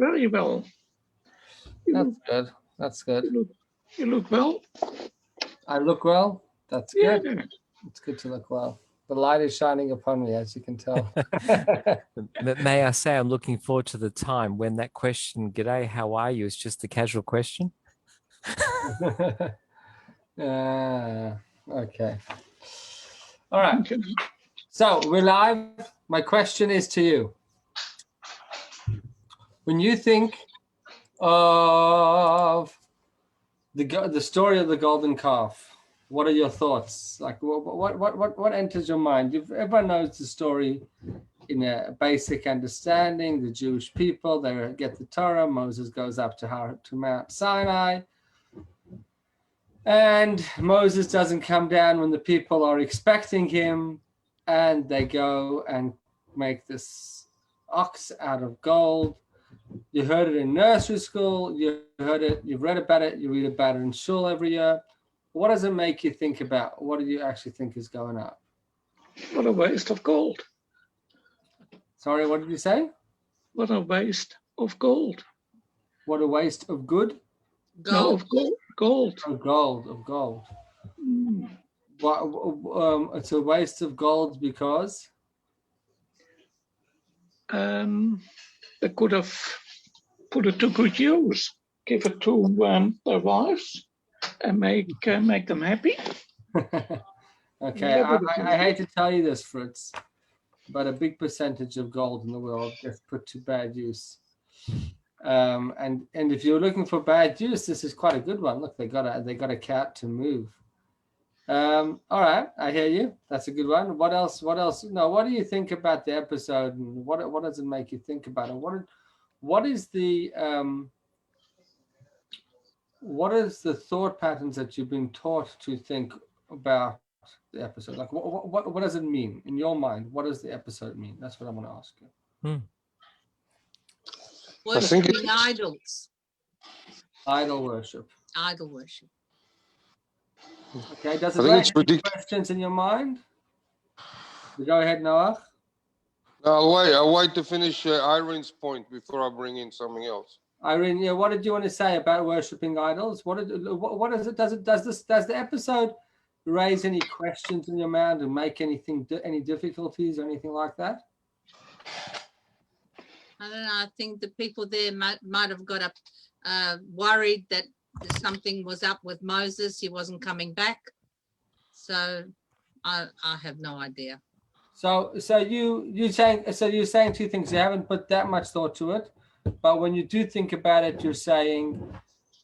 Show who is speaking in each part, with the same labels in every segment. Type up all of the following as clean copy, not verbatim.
Speaker 1: very well.
Speaker 2: That's good. That's good.
Speaker 1: You look well.
Speaker 2: I look well? That's
Speaker 1: Yeah.
Speaker 2: good. It's good to look well. The light is shining upon me, as you can tell.
Speaker 3: May I say, I'm looking forward to the time when that question, "G'day, how are you?" is just a casual question.
Speaker 2: Okay. All right. So we're live. My question is to you. When you think of the story of the golden calf, what are your thoughts? Like, what enters your mind? Everyone knows the story in a basic understanding. The Jewish people, they get the Torah. Moses goes up to Mount Sinai, and Moses doesn't come down when the people are expecting him, and they go and make this ox out of gold. You heard it in nursery school. You heard it. You've read about it. You read about it in shul every year. What does it make you think about? What do you actually think is going on?
Speaker 1: What a waste of gold.
Speaker 2: Sorry, what did you say?
Speaker 1: What a waste of gold.
Speaker 2: What a waste of good?
Speaker 1: Gold. No, of gold.
Speaker 2: Of gold. It's a waste of gold because?
Speaker 1: They could have put it to good use. Give it to their wives and make them happy.
Speaker 2: Okay, I hate to tell you this, Fritz, but a big percentage of gold in the world gets put to bad use. And if you're looking for bad use, this is quite a good one. Look, they got a cat to move. All right, I hear you. That's a good one. What else? No, what do you think about the episode, and what does it make you think about it? What is the thought patterns that you've been taught to think about the episode? Like, what does it mean in your mind? What does the episode mean? That's what I want to ask you.
Speaker 4: Worshipping idols.
Speaker 2: Idol worship.
Speaker 4: Idol worship.
Speaker 2: Okay, does it raise any questions in your mind? Go ahead, Noah.
Speaker 5: No, I'll wait to finish Irene's point before I bring in something else.
Speaker 2: Irene, yeah, what did you want to say about worshipping idols? What is it? Does the episode raise any questions in your mind and make any difficulties or anything like that?
Speaker 4: I don't know. I think the people there might have got up worried that something was up with Moses. He wasn't coming back. So I have no idea. So
Speaker 2: you're saying two things. You haven't put that much thought to it, but when you do think about it, you're saying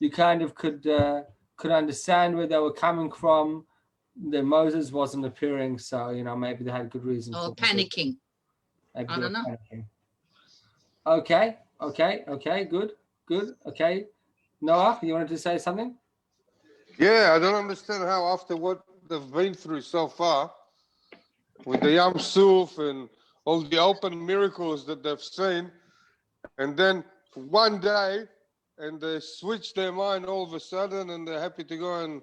Speaker 2: you kind of could understand where they were coming from. That Moses wasn't appearing, so maybe they had good reason.
Speaker 4: Or panicking.
Speaker 2: Maybe
Speaker 4: I don't know.
Speaker 2: Panicking. Okay, good. Okay, Noah, you wanted to say something?
Speaker 5: Yeah, I don't understand how after what they've been through so far, with the Yam Suf and all the open miracles that they've seen, and then one day, and they switch their mind all of a sudden, and they're happy to go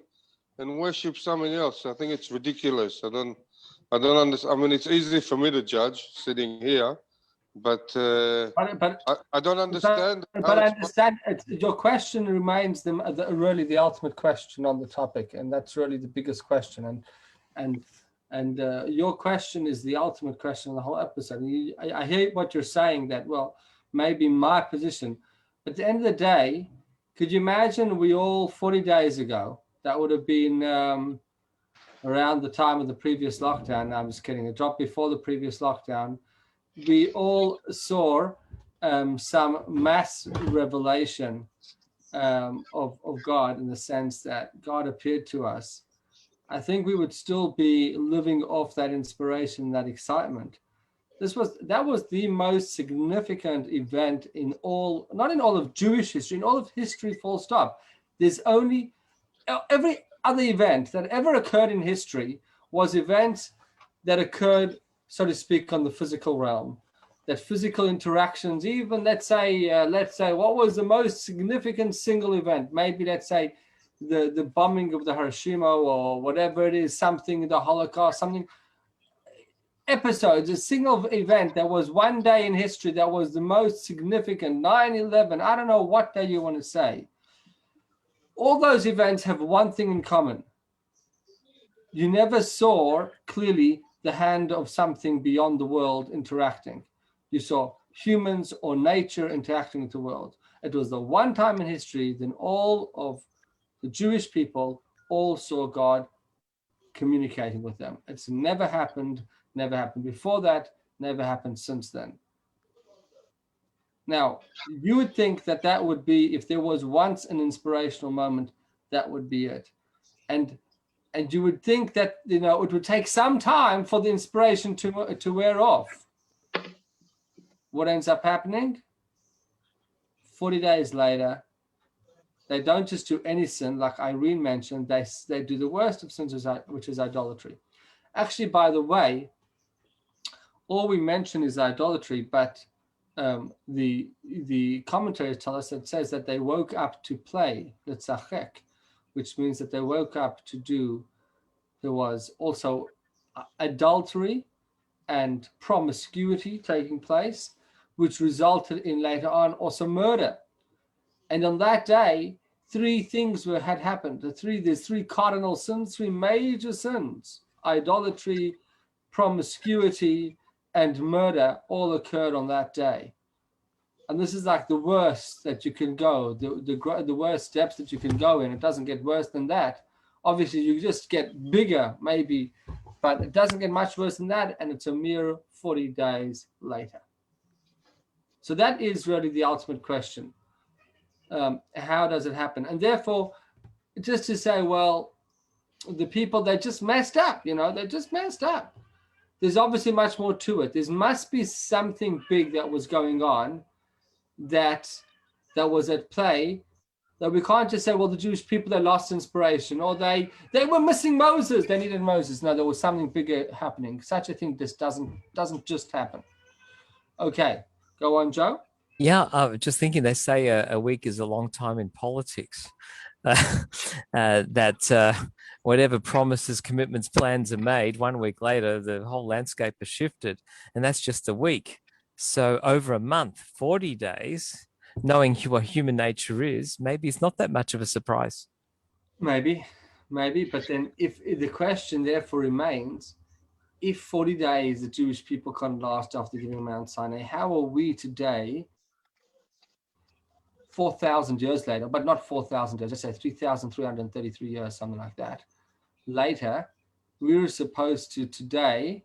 Speaker 5: and worship something else. I think it's ridiculous. I don't understand. I mean, it's easy for me to judge sitting here, but I don't understand.
Speaker 2: But I understand your question remains really the ultimate question on the topic, and that's really the biggest question. And your question is the ultimate question in the whole episode. I hear what you're saying, that, well, maybe my position. But at the end of the day, could you imagine we all 40 days ago, that would have been around the time of the previous lockdown. No, I'm just kidding. It dropped before the previous lockdown. We all saw some mass revelation of God, in the sense that God appeared to us. I think we would still be living off that inspiration, that excitement. That was the most significant event not in all of Jewish history, in all of history, full stop. There's only every other event that ever occurred in history was events that occurred, so to speak, on the physical realm. That physical interactions, even let's say what was the most significant single event? Maybe let's say the bombing of the Hiroshima, or whatever it is, something, the Holocaust, something. episodes, a single event that was one day in history that was the most significant, 9/11, I don't know what day you want to say. All those events have one thing in common. You never saw clearly the hand of something beyond the world interacting. You saw humans or nature interacting with the world. It was the one time in history then all of the Jewish people all saw God communicating with them. It's never happened before that, never happened since then. Now, you would think that that would be, if there was once an inspirational moment, that would be it. And you would think that, you know, it would take some time for the inspiration to wear off. What ends up happening? 40 days later, they don't just do any sin, like Irene mentioned, they do the worst of sins, which is idolatry. Actually, by the way, all we mention is idolatry, but the commentaries tell us that it says that they woke up to play, letzachek, which means that they woke up to do. There was also adultery and promiscuity taking place, which resulted in later on also murder. And on that day, three things had happened. There's three cardinal sins, three major sins: idolatry, promiscuity, and murder all occurred on that day. And this is like the worst that you can go, the worst steps that you can go in. It doesn't get worse than that. Obviously, you just get bigger, maybe, but it doesn't get much worse than that. And it's a mere 40 days later. So that is really the ultimate question. How does it happen? And therefore, just to say, well, the people, they just messed up, you know, they just messed up. There's obviously much more to it. There must be something big that was going on that was at play, that we can't just say, well, the Jewish people, they lost inspiration, or they were missing Moses, they needed Moses. No, there was something bigger happening. Such a thing just doesn't just happen. Okay, go on, Joe.
Speaker 3: Yeah, just thinking, they say a week is a long time in politics. That whatever promises, commitments, plans are made, 1 week later, the whole landscape has shifted. And that's just a week. So over a month, 40 days, knowing what human nature is, maybe it's not that much of a surprise.
Speaker 2: Maybe. But then if the question therefore remains, if 40 days the Jewish people can't last after giving Mount Sinai, how are we today, 4,000 years later, but not 4,000 years, let's say 3,333 years, something like that, later, we were supposed to today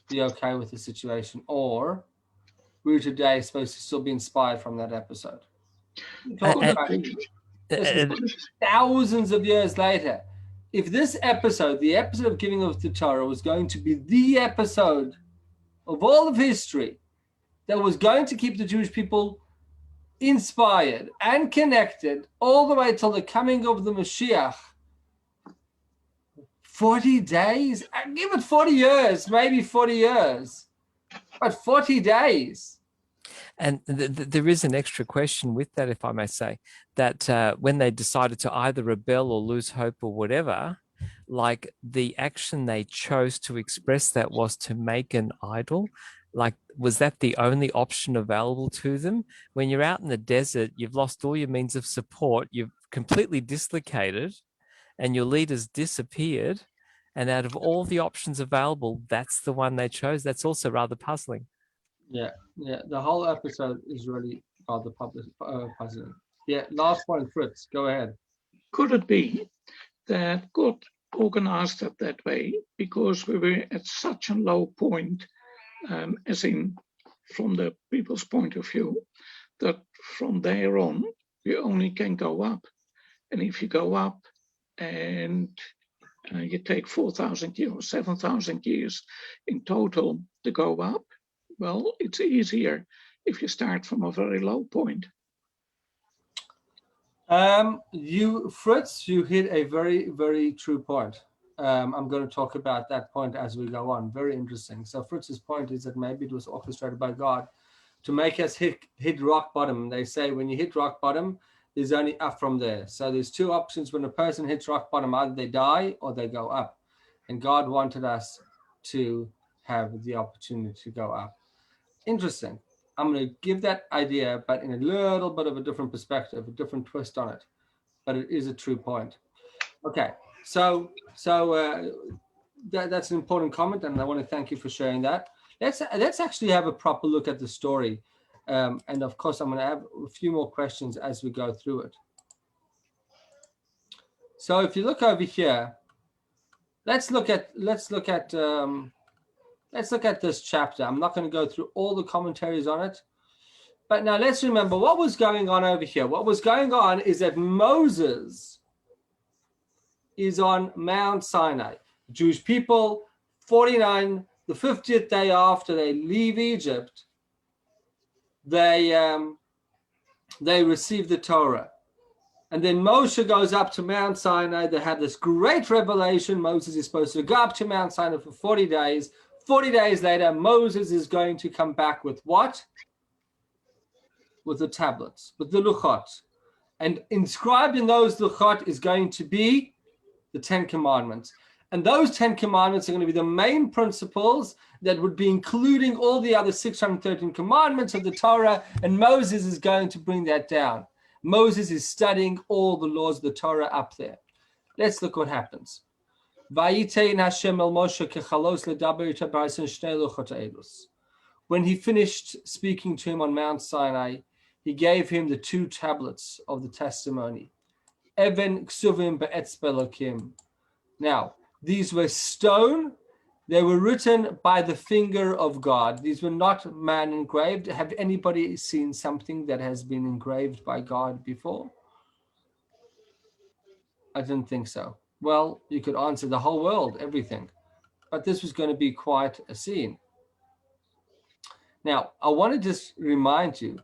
Speaker 2: be okay with the situation, or we were today supposed to still be inspired from that episode? Thousands of years later, if this episode, the episode of giving of the Torah, was going to be the episode of all of history that was going to keep the Jewish people inspired and connected all the way till the coming of the Mashiach, 40 days? Give it 40 years, maybe 40 years, but 40 days.
Speaker 3: And there is an extra question with that, if I may say, that when they decided to either rebel or lose hope or whatever, like the action they chose to express that was to make an idol. Like, was that the only option available to them? When you're out in the desert, you've lost all your means of support, you've completely dislocated, and your leaders disappeared. And out of all the options available, that's the one they chose. That's also rather puzzling.
Speaker 2: Yeah. The whole episode is really rather puzzling. Yeah, last one, Fritz, go ahead.
Speaker 1: Could it be that God organized it that way because we were at such a low point, as in from the people's point of view, that from there on, you only can go up. And if you go up and you take 4,000 years, 7,000 years in total to go up, well, it's easier if you start from a very low point.
Speaker 2: Fritz, you hit a very, very true point. I'm going to talk about that point as we go on. Very interesting. So Fritz's point is that maybe it was orchestrated by God to make us hit rock bottom. They say when you hit rock bottom, there's only up from there. So there's two options when a person hits rock bottom: either they die or they go up. And God wanted us to have the opportunity to go up. Interesting. I'm going to give that idea, but in a little bit of a different perspective, a different twist on it. But it is a true point. Okay, so that's an important comment, and I want to thank you for sharing that. Let's actually have a proper look at the story, and of course, I'm going to have a few more questions as we go through it. So if you look over here, let's look at this chapter. I'm not going to go through all the commentaries on it, but now let's remember what was going on over here. What was going on is that Moses is on Mount Sinai. Jewish people, 49, the 50th day after they leave Egypt, they receive the Torah. And then Moshe goes up to Mount Sinai. They have this great revelation. Moses is supposed to go up to Mount Sinai for 40 days. 40 days later, Moses is going to come back with what? With the tablets, with the luchot. And inscribed in those luchot is going to be the 10 commandments. And those 10 commandments are going to be the main principles that would be including all the other 613 commandments of the Torah. And Moses is going to bring that down. Moses is studying all the laws of the Torah up there. Let's look what happens. When he finished speaking to him on Mount Sinai, he gave him the 2 tablets of the testimony. Even ksuvim be'etz belokim. Now, these were stone. They were written by the finger of God. These were not man engraved. Have anybody seen something that has been engraved by God before? I didn't think so. Well, you could answer the whole world, everything. But this was going to be quite a scene. Now, I want to just remind you,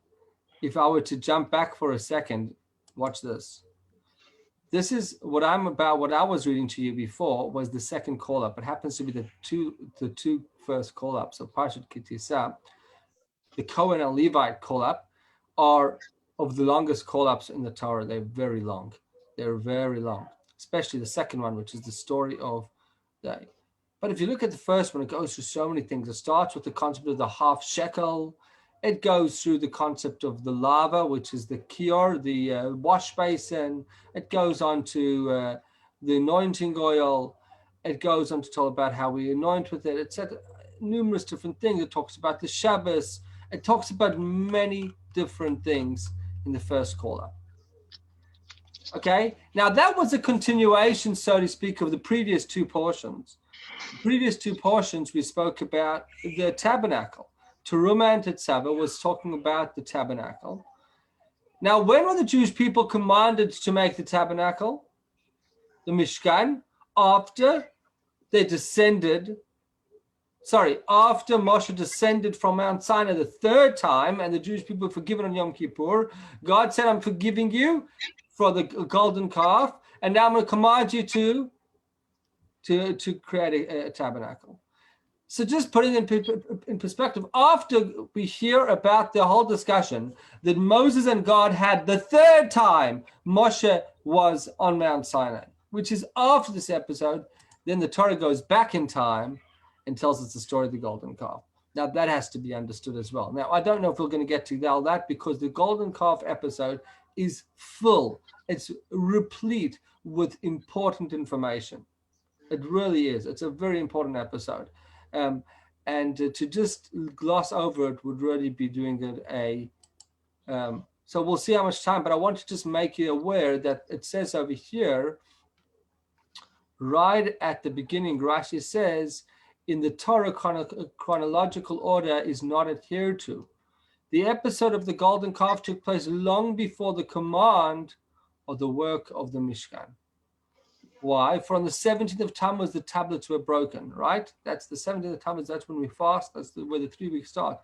Speaker 2: if I were to jump back for a second, watch this. This is what I'm about. What I was reading to you before was the second call-up. It happens to be the two first call-ups of Parshat Kitisa. The Cohen and Levite call-up are of the longest call-ups in the Torah. They're very long. They're very long, especially the second one, which is the story of the. But if you look at the first one, it goes through so many things. It starts with the concept of the half shekel. It goes through the concept of the lava, which is the kior, the wash basin. It goes on to the anointing oil. It goes on to talk about how we anoint with it, etc. Numerous different things. It talks about the Shabbos. It talks about many different things in the first call-up. Okay, now that was a continuation, so to speak, of the previous 2 portions. The previous 2 portions, we spoke about the tabernacle. Teruma and Tetzaveh was talking about the tabernacle. Now, when were the Jewish people commanded to make the tabernacle? The Mishkan? After they descended, after Moshe descended from Mount Sinai the 3rd time, and the Jewish people were forgiven on Yom Kippur, God said, I'm forgiving you for the golden calf, and now I'm going to command you to create a tabernacle. So just putting it in perspective, after we hear about the whole discussion that Moses and God had the 3rd time Moshe was on Mount Sinai, which is after this episode, then the Torah goes back in time and tells us the story of the golden calf. Now that has to be understood as well. Now, I don't know if we're going to get to all that because the golden calf episode is full. It's replete with important information. It really is. It's a very important episode. And to just gloss over it would really be doing it so we'll see how much time, but I want to just make you aware that it says over here, right at the beginning, Rashi says, in the Torah, chronological order is not adhered to. The episode of the golden calf took place long before the command or the work of the Mishkan. Why? For on the 17th of Tammuz, the tablets were broken, right? That's the 17th of Tammuz. That's when we fast. That's where the 3 weeks start.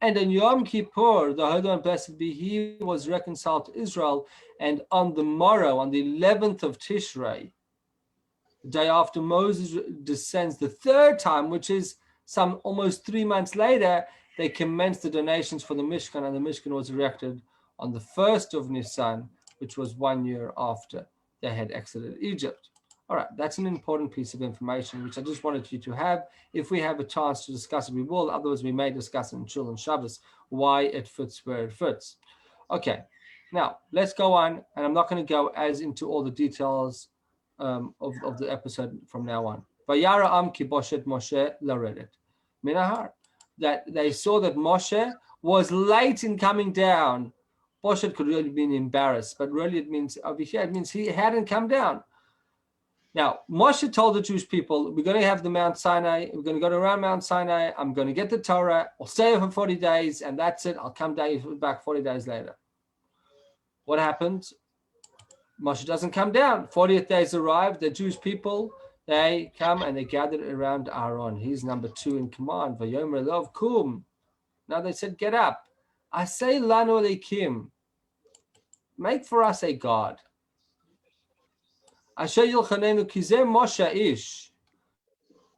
Speaker 2: And on Yom Kippur, the Holy One, blessed be He, was reconciled to Israel. And on the morrow, on the 11th of Tishrei, the day after Moses descends the 3rd time, which is some almost 3 months later, they commenced the donations for the Mishkan, and the Mishkan was erected on the 1st of Nisan, which was 1 year after they had exited Egypt. All right, that's an important piece of information, which I just wanted you to have. If we have a chance to discuss it, we will. Otherwise, we may discuss it in Shul and Shabbos, why it fits where it fits. Okay, now let's go on. And I'm not going to go as into all the details of the episode from now on. Vayara am ki boshet Moshe laredet minahar. That they saw that Moshe was late in coming down. Boshet could really mean embarrassed, but really it means over here, it means he hadn't come down. Now, Moshe told the Jewish people, we're going to have the Mount Sinai. We're going to go around Mount Sinai. I'm going to get the Torah. I'll stay here for 40 days, and that's it. I'll come back 40 days later. What happens? Moshe doesn't come down. 40th days arrived. The Jewish people, they come and they gathered around Aaron. He's number 2 in command. Vayomer Lov Kum. Now they said, get up. I say Lanu Elikim. Make for us a God. Asher Yilchanenu Kizeh Moshe Ish,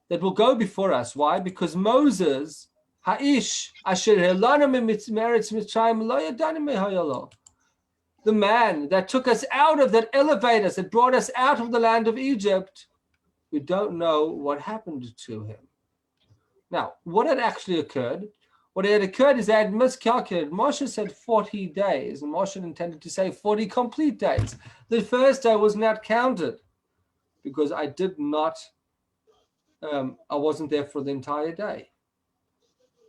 Speaker 2: that will go before us. Why? Because Moses, Ha'ish, Asher Helana Meretz Mitzrayim Lo Yadanu Mehayalo, the man that took us out of, that elevated us, that brought us out of the land of Egypt, we don't know what happened to him. Now, what had actually occurred? What had occurred is they had miscalculated. Moshe said 40 days, and Moshe intended to say 40 complete days. The first day was not counted because I wasn't there for the entire day.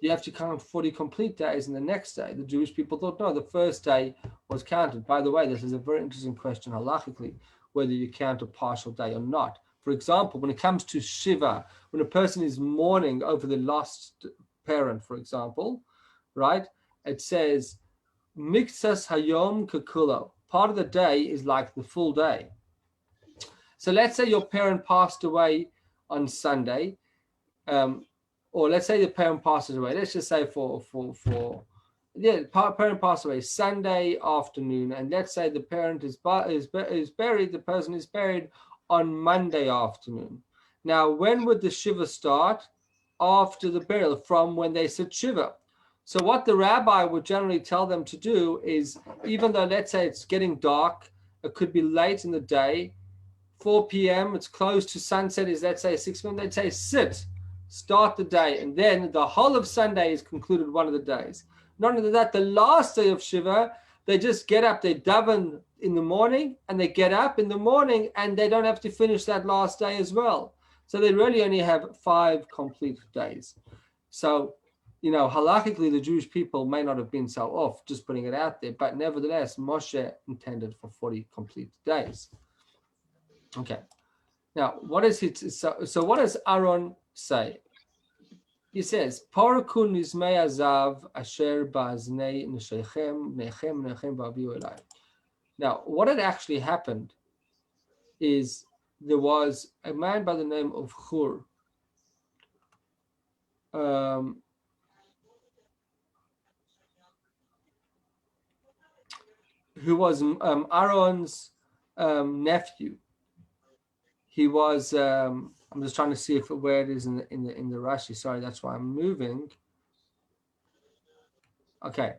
Speaker 2: You have to count 40 complete days, and the next day, the Jewish people thought, no, the first day was counted. By the way, this is a very interesting question halachically, whether you count a partial day or not. For example, when it comes to Shiva, when a person is mourning over the lost parent, for example, right? It says, Mixas Hayom Kakulo. Part of the day is like the full day. So let's say your parent passed away on Sunday, or let's say the parent passes away. Let's just say parent passed away Sunday afternoon, and let's say the parent is buried. The person is buried on Monday afternoon. Now, when would the Shiva start? After the burial, from when they said Shiva. So what the rabbi would generally tell them to do is, even though let's say it's getting dark, it could be late in the day, 4 p.m., it's close to sunset, is let's say 6 p.m., they'd say sit, start the day, and then the whole of Sunday is concluded one of the days. Not only that, the last day of Shiva, they just get up, they daven in the morning, and they get up in the morning, and they don't have to finish that last day as well. So they really only have 5 complete days. So, halakhically, the Jewish people may not have been so off, just putting it out there, but nevertheless, Moshe intended for 40 complete days. Okay. Now, what is it? So what does Aaron say? He says, Parakun Nizmei Azav Asher Ba'aznei Neshechem Nechem Nechem Ba'aviu Elai. Now, what had actually happened is there was a man by the name of Hur, who was Aaron's nephew. He was. I'm just trying to see where it is in the Rashi. Sorry, that's why I'm moving. Okay.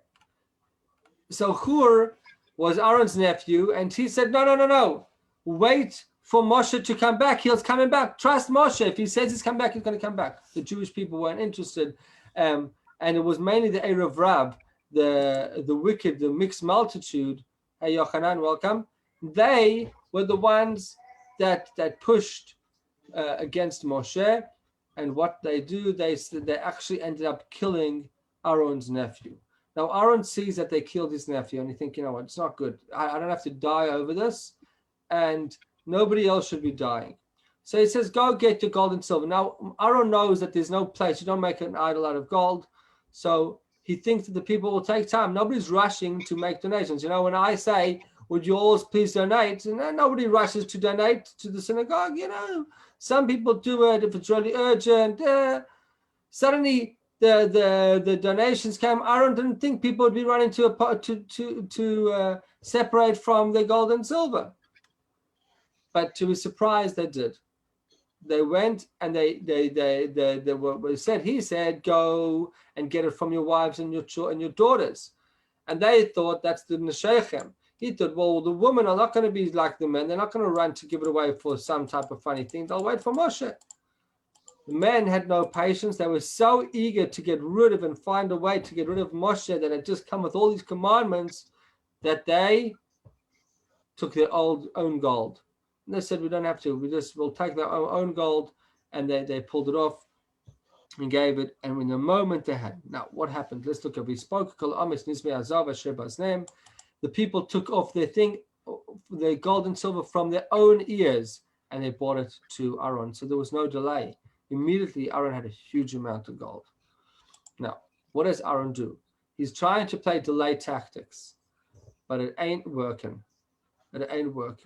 Speaker 2: So Hur was Aaron's nephew, and he said, No. Wait for Moshe to come back. He's coming back. Trust Moshe. If he says he's coming back, he's going to come back. The Jewish people weren't interested. And it was mainly the Erev Rab, the wicked, the mixed multitude. Hey, Yochanan, welcome. They were the ones that pushed against Moshe. And what they do, they actually ended up killing Aaron's nephew. Now, Aaron sees that they killed his nephew, and he thinks, you know what, it's not good. I don't have to die over this. And nobody else should be dying. So he says, go get your gold and silver. Now, Aaron knows that there's no place. You don't make an idol out of gold. So he thinks that the people will take time. Nobody's rushing to make donations. When I say, would you all please donate? And nobody rushes to donate to the synagogue. Some people do it if it's really urgent. Suddenly, the donations came. Aaron didn't think people would be running to separate from the gold and silver. But to his surprise, they did. They went and they were said. He said, "Go and get it from your wives and your daughters," and they thought that's the neshechem. He thought, well, the women are not going to be like the men. They're not going to run to give it away for some type of funny thing. They'll wait for Moshe. The men had no patience. They were so eager to get rid of and find a way to get rid of Moshe that had just come with all these commandments that they took their own gold. And they said, we don't have to. We'll take their own gold. And they pulled it off and gave it. And in the moment they had. Now, what happened? Let's look at we spoke. The people took off their gold and silver from their own ears, and they brought it to Aaron. So there was no delay. Immediately, Aaron had a huge amount of gold. Now, what does Aaron do? He's trying to play delay tactics, but it ain't working.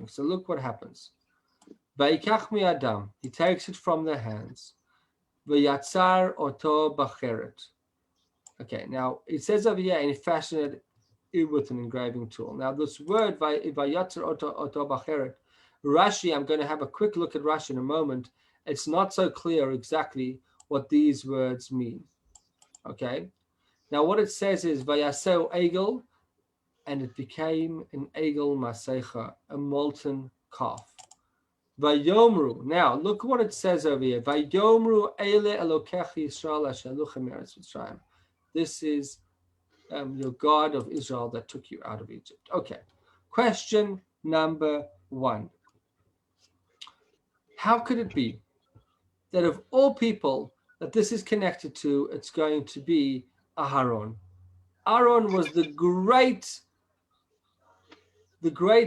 Speaker 2: So look what happens. Vayikach mi adam. He takes it from their hands. Vayatzar oto bacheret. Okay, now it says over here, and he fashioned it with an engraving tool. Now this word vayatzar oto bacheret, Rashi, I'm going to have a quick look at Rashi in a moment. It's not so clear exactly what these words mean. Okay, now what it says is vayaseu egel, and it became an egel masecha, a molten calf. Vayomru. Now look what it says over here. Vayomru ele elokecha Yisrael asher luchem eretz Mitzrayim. This is your God of Israel that took you out of Egypt. Okay. Question number 1. How could it be that of all people that this is connected to, it's going to be Aharon? Aaron was the great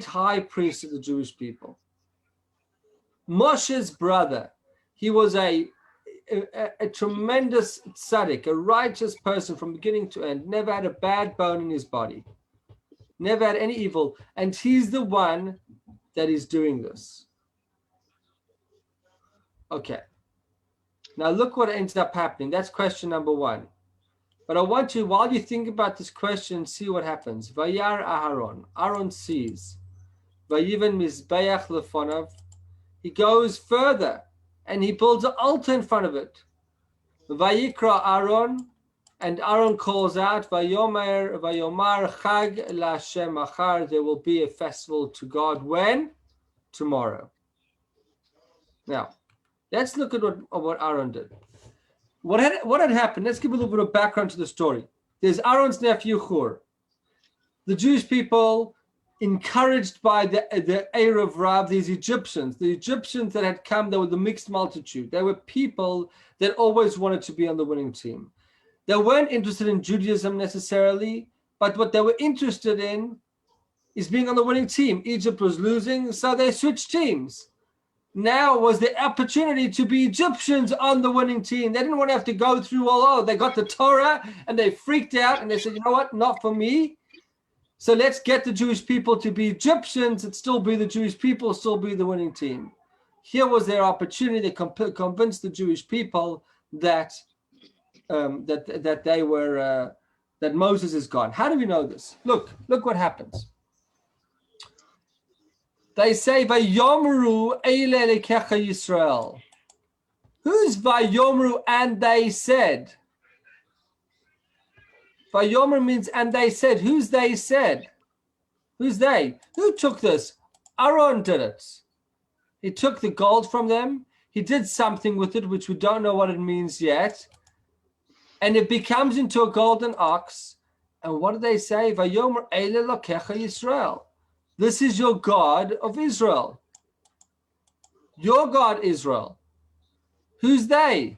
Speaker 2: high priest of the Jewish people. Moshe's brother. He was a tremendous tzaddik, a righteous person from beginning to end, never had a bad bone in his body, never had any evil, and he's the one that is doing this. Okay. Now look what ends up happening. That's question number 1. But I want you, while you think about this question, see what happens. Vayar Aharon. Aaron sees. Vayiven mizbeach lefonav. He goes further and he builds an altar in front of it. Vayikra Aaron, and Aaron calls out, Vayomar Chag LaHashem Achar. There will be a festival to God. When? Tomorrow. Now, let's look at what Aaron did. What had happened? Let's give a little bit of background to the story. There's Aaron's nephew Hur. The Jewish people, encouraged by the Erev Rav, the Egyptians that had come, they were the mixed multitude. They were people that always wanted to be on the winning team. They weren't interested in Judaism necessarily, but what they were interested in is being on the winning team. Egypt was losing, so they switched teams. Now was the opportunity to be Egyptians on the winning team. They didn't want to have to go through they got the Torah and they freaked out and they said, you know what, not for me. So let's get the Jewish people to be Egyptians and still be the Jewish people, still be the winning team. Here was their opportunity. They convinced the Jewish people that they were that Moses is gone. How do we know this? Look what happens. They say Vayomru eile lekecha Yisrael. Who's Vayomru and they said? Vayomer means and they said. Who's they said? Who's they? Who took this? Aaron did it. He took the gold from them. He did something with it, which we don't know what it means yet. And it becomes into a golden ox. And what do they say? Vayomer eile lokecha Yisrael. This is your God of Israel. Your God, Israel. Who's they?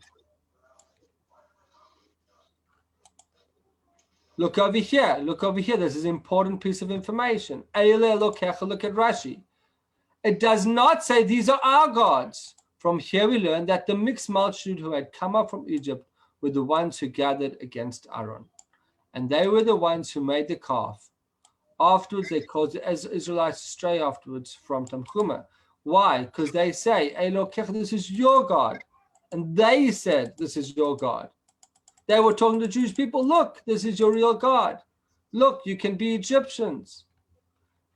Speaker 2: Look over here. Look over here. This is an important piece of information. Eile lokecha. Look at Rashi. It does not say these are our gods. From here we learn that the mixed multitude who had come up from Egypt were the ones who gathered against Aaron. And they were the ones who made the calf. Afterwards, they caused the Israelites to stray afterwards from Tanchuma. Why? Because they say, Elokecha, this is your God. And they said, this is your God. They were talking to Jewish people, look, this is your real God. Look, you can be Egyptians.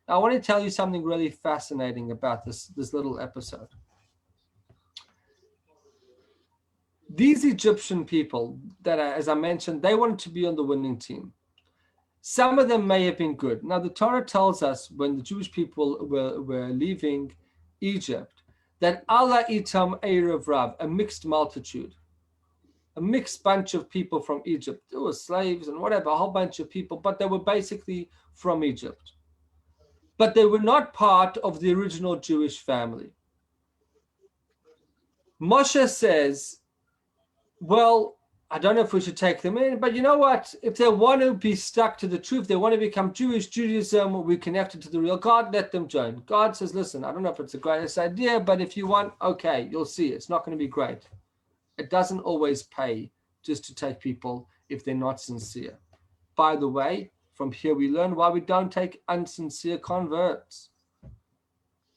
Speaker 2: Now, I want to tell you something really fascinating about this little episode. These Egyptian people that, as I mentioned, they wanted to be on the winning team. Some of them may have been good. Now, the Torah tells us when the Jewish people were leaving Egypt that Allah itam erev rav, a mixed multitude, a mixed bunch of people from Egypt. There were slaves and whatever, a whole bunch of people, but they were basically from Egypt. But they were not part of the original Jewish family. Moshe says, well, I don't know if we should take them in, but you know what? If they want to be stuck to the truth, they want to become Jewish, Judaism, we connected to the real God, let them join. God says, listen, I don't know if it's the greatest idea, but if you want, okay, you'll see. It's not going to be great. It doesn't always pay just to take people if they're not sincere. By the way, from here we learn why we don't take unsincere converts.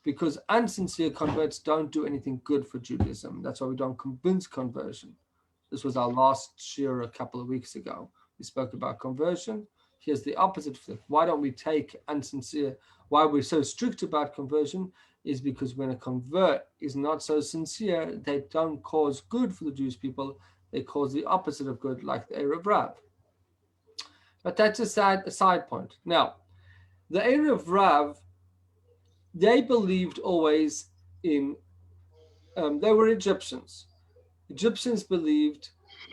Speaker 2: Because unsincere converts don't do anything good for Judaism. That's why we don't convince conversion. This was our last shir a couple of weeks ago. We spoke about conversion. Here's the opposite flip. Why don't we take unsincere? Why we're so strict about conversion is because when a convert is not so sincere, they don't cause good for the Jewish people. They cause the opposite of good, like the Erev Rav. But that's a side point. Now, the Erev Rav, they believed always in, they were Egyptians. Egyptians believed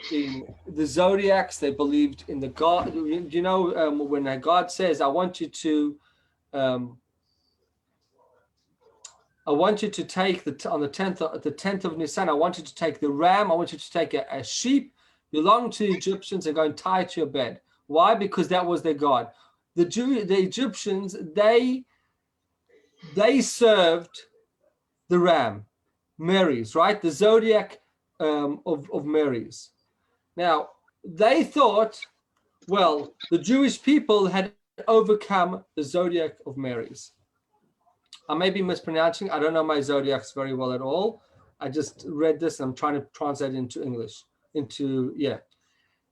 Speaker 2: in the zodiacs. They believed in the God. You know, when God says, I want you to take on the 10th of Nisan, I want you to take the ram, I want you to take a sheep belonging to the Egyptians and go and tie it to your bed. Why? Because that was their God. The Egyptians, they served the ram, Mary's, right? The zodiac of Mary's. Now, they thought, well, the Jewish people had overcome the zodiac of Mary's. I may be mispronouncing. I don't know my zodiacs very well at all. I just read this. I'm trying to translate it into English.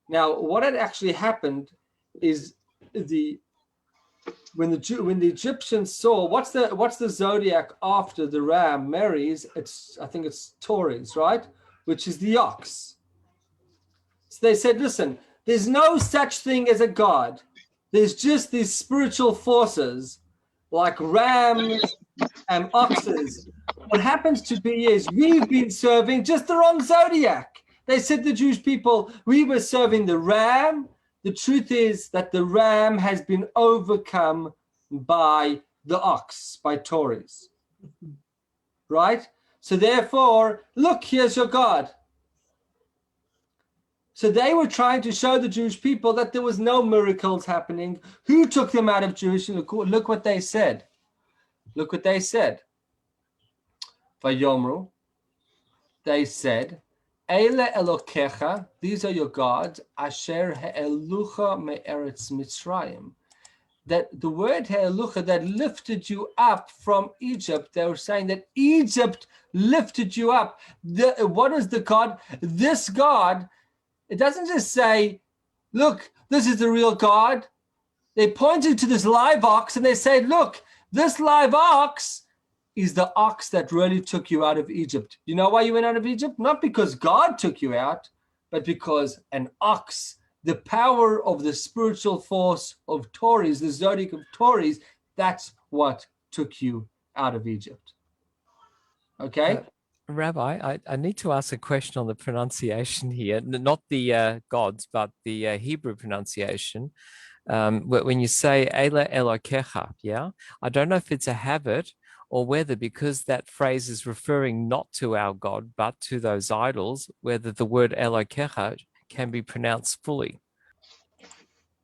Speaker 2: Now, what had actually happened is when the Egyptians saw what's the zodiac after the ram, Mary's, I think it's Taurus, right? Which is the ox. So they said, listen, there's no such thing as a God. There's just these spiritual forces like rams and oxes. What happens to be is we've been serving just the wrong zodiac. They said the Jewish people, we were serving the ram. The truth is that the ram has been overcome by the ox, by Taurus. Right? So therefore, look, here's your God. So they were trying to show the Jewish people that there was no miracles happening. Who took them out of Jerusalem? Look what they said. Look what they said. Vayomru, they said, Eile Elokecha, these are your gods, Asher He'elucha me'eretz Mitzrayim. That the word He'elucha, that lifted you up from Egypt, they were saying that Egypt lifted you up. What is the God? This God, it doesn't just say, look, this is the real God. They pointed to this live ox and they say, look, this live ox is the ox that really took you out of Egypt. You know why you went out of Egypt? Not because God took you out, but because an ox, the power of the spiritual force of Taurus, the zodiac of Taurus, that's what took you out of Egypt. Okay?
Speaker 3: Rabbi, I need to ask a question on the pronunciation here, not the gods, but the Hebrew pronunciation. When you say Ela Elokecha, yeah, I don't know if it's a habit or whether because that phrase is referring not to our God, but to those idols, whether the word Elokecha can be pronounced fully.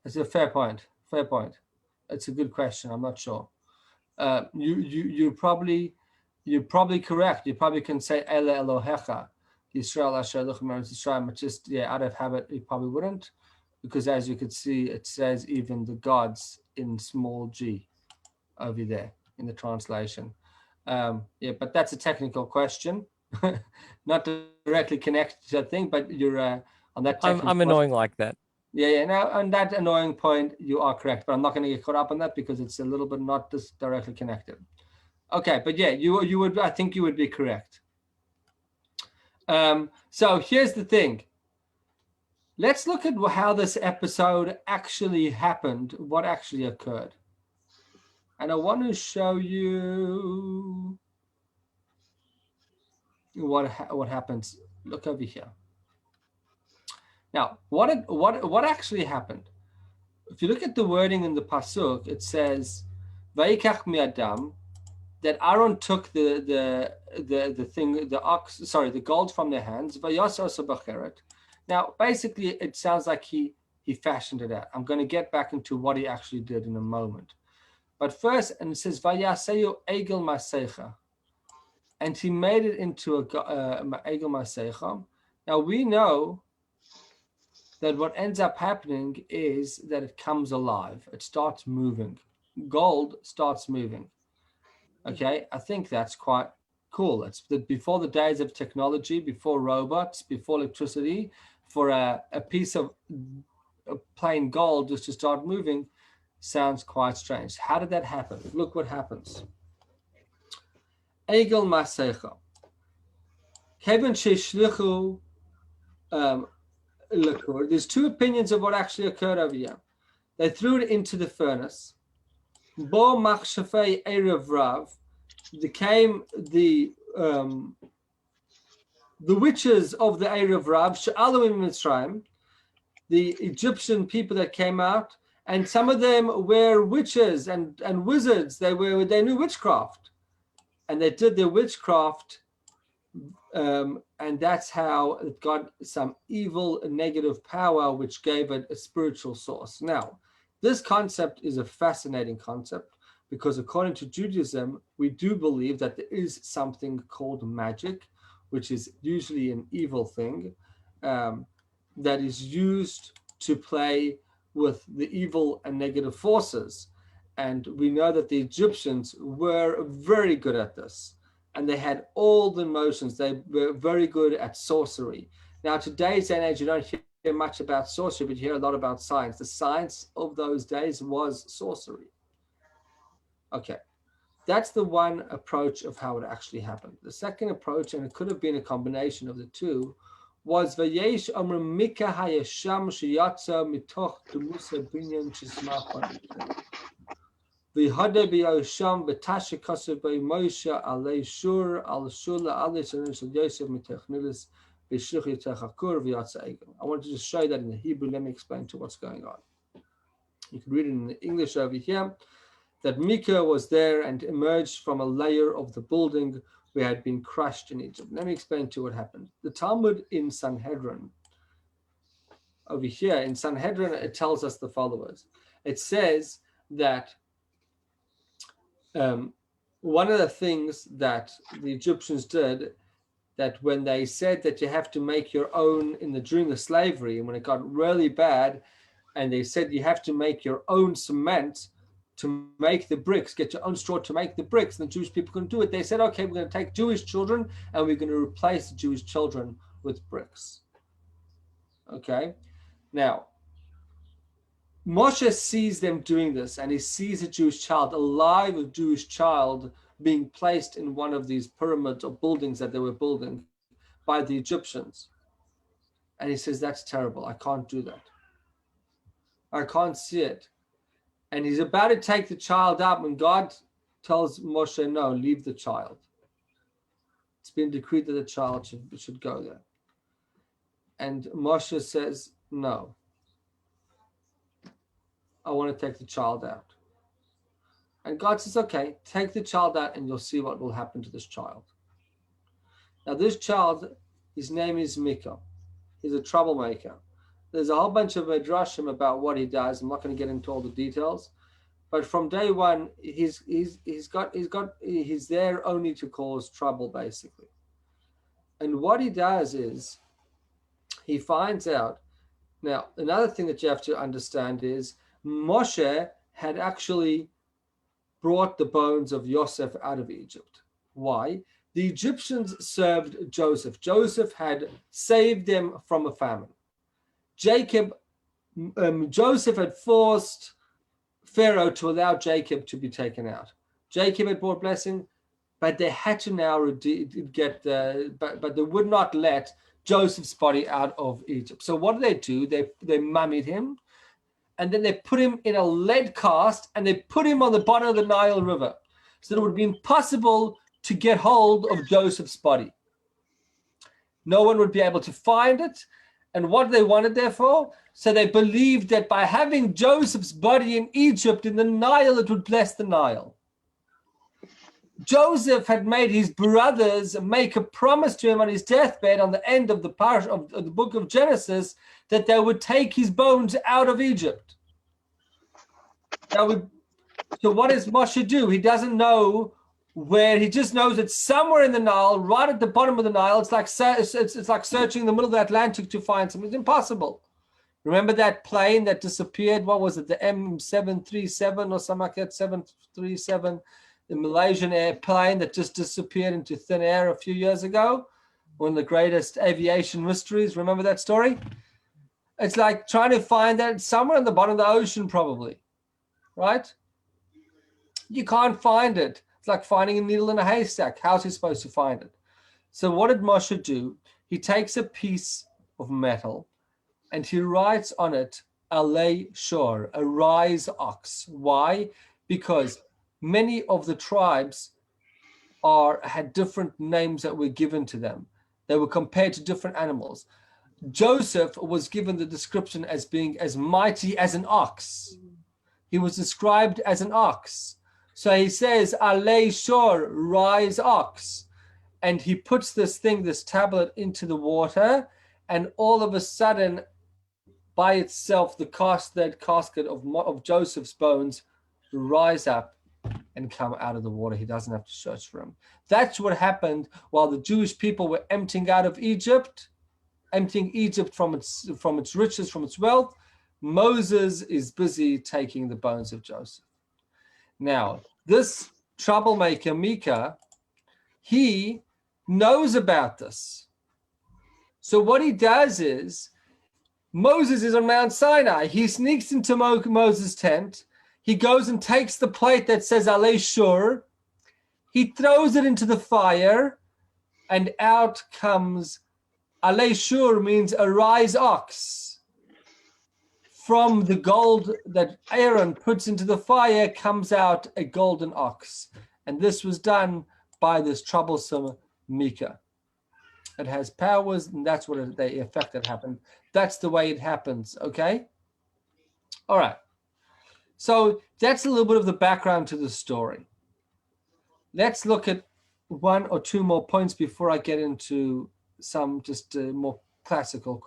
Speaker 2: It's a fair point. Fair point. It's a good question. I'm not sure. You're probably correct. You probably can say Ele Elohecha, Yisrael Asher Elohim Yisrael, but just out of habit, you probably wouldn't, because as you could see, it says even the gods in small g over there in the translation. But that's a technical question, not directly connected to that thing, but you're on that.
Speaker 3: I'm annoying like that.
Speaker 2: Now, on that annoying point, you are correct, but I'm not going to get caught up on that because it's a little bit not just directly connected. Okay, but you would. I think you would be correct. So here's the thing. let's look at how this episode actually happened, what actually occurred. And I want to show you what happens. Look over here. Now, what actually happened? If you look at the wording in the pasuk, it says, "Vayikach mi'adam," that Aaron took the gold from their hands. Now, basically, it sounds like he fashioned it out. I'm going to get back into what he actually did in a moment. But first, and it says, "Vayaseyu egel masecha," and he made it into a egel masecha. Now we know that what ends up happening is that it comes alive. It starts moving. Gold starts moving. Okay, I think that's quite cool. It's before the days of technology, before robots, before electricity, for a piece of plain gold just to start moving sounds quite strange. How did that happen? Look what happens. Egel masecha. Kevin sheshlichu liquor. There's two opinions of what actually occurred over here. They threw it into the furnace. Bo machshafei erev rav. Came the witches of the erev rav, she'alu in Mitzrayim, the Egyptian people that came out, and some of them were witches and wizards. They knew witchcraft, and they did their witchcraft. And that's how it got some evil negative power, which gave it a spiritual source. Now, this concept is a fascinating concept because according to Judaism, we do believe that there is something called magic, which is usually an evil thing that is used to play with the evil and negative forces. And we know that the Egyptians were very good at this. And they had all the motions. They were very good at sorcery. Now, today's day and age, you don't hear much about sorcery, but you hear a lot about science. The science of those days was sorcery. Okay, that's the one approach of how it actually happened. The second approach, and it could have been a combination of the two, was Vayesh Amr Mika Hayasham Shiyatza Mitoch Tumusa Binyan Chismachon. V'hade b'yosham b'tashe kasev b'Moshe alei shur al shula alei shur Yosef mitechnilis b'shluch yitechakur v'yatsa egel. I want to just show you that in the Hebrew. Let me explain to what's going on. You can read it in the English over here. That Micah was there and emerged from a layer of the building where had been crushed in Egypt. Let me explain to you what happened. The Talmud in Sanhedrin, over here in Sanhedrin, it tells us the following. It says that one of the things that the Egyptians did, that when they said that you have to make your own during the slavery, and when it got really bad, and they said you have to make your own cement to make the bricks, get your own straw to make the bricks, and the Jewish people couldn't do it. They said, okay, we're going to take Jewish children and we're going to replace the Jewish children with bricks. Okay, now Moshe sees them doing this, and he sees a Jewish child, a live Jewish child, being placed in one of these pyramids or buildings that they were building by the Egyptians. And he says, that's terrible. I can't do that. I can't see it. And he's about to take the child up when God tells Moshe, no, leave the child. It's been decreed that the child should go there. And Moshe says, no. I want to take the child out. And God says, okay, take the child out and you'll see what will happen to this child. Now this child, his name is Micah. He's a troublemaker. There's a whole bunch of midrashim about what he does. I'm not going to get into all the details. But from day one, he's there only to cause trouble, basically. And what he does is he finds out. Now, another thing that you have to understand is Moshe had actually brought the bones of Yosef out of Egypt. Why? The Egyptians served Joseph. Joseph had saved them from a famine. Joseph had forced Pharaoh to allow Jacob to be taken out. Jacob had brought blessing, but they had to now but they would not let Joseph's body out of Egypt. So what do? They mummied him, and then they put him in a lead cast, and they put him on the bottom of the Nile River. So it would be impossible to get hold of Joseph's body. No one would be able to find it. And what they wanted therefore? So they believed that by having Joseph's body in Egypt, in the Nile, it would bless the Nile. Joseph had made his brothers make a promise to him on his deathbed on the end of the Parsha of the book of Genesis that they would take his bones out of Egypt. So what does Moshe do? He doesn't know where. He just knows it's somewhere in the Nile, right at the bottom of the Nile. It's like searching in the middle of the Atlantic to find something. It's impossible. Remember that plane that disappeared? What was it? The M737 or something like that? 737, the Malaysian airplane that just disappeared into thin air a few years ago. One of the greatest aviation mysteries. Remember that story? It's like trying to find that somewhere in the bottom of the ocean, probably. Right? You can't find it. It's like finding a needle in a haystack. How's he supposed to find it? So what did Moshe do? He takes a piece of metal and he writes on it, Alei Shor, a rise ox. Why? Because many of the tribes had different names that were given to them. They were compared to different animals. Joseph was given the description as being as mighty as an ox. He was described as an ox. So he says, Alei Shor, rise ox. And he puts this tablet into the water, and all of a sudden, by itself, that casket of Joseph's bones rise up and come out of the water. He doesn't have to search for him. That's what happened while the Jewish people were emptying Egypt from its riches, from its wealth. Moses is busy taking the bones of Joseph. Now, this troublemaker, Micah, he knows about this. So what he does is, Moses is on Mount Sinai. He sneaks into Moses' tent. He goes and takes the plate that says Alei Shur. He throws it into the fire, and out comes Alei Shur, means a rise ox. From the gold that Aaron puts into the fire comes out a golden ox. And this was done by this troublesome Micah. It has powers, and that's what the effect that happened. That's the way it happens, okay? All right. So that's a little bit of the background to the story. Let's look at one or two more points before I get into some just more classical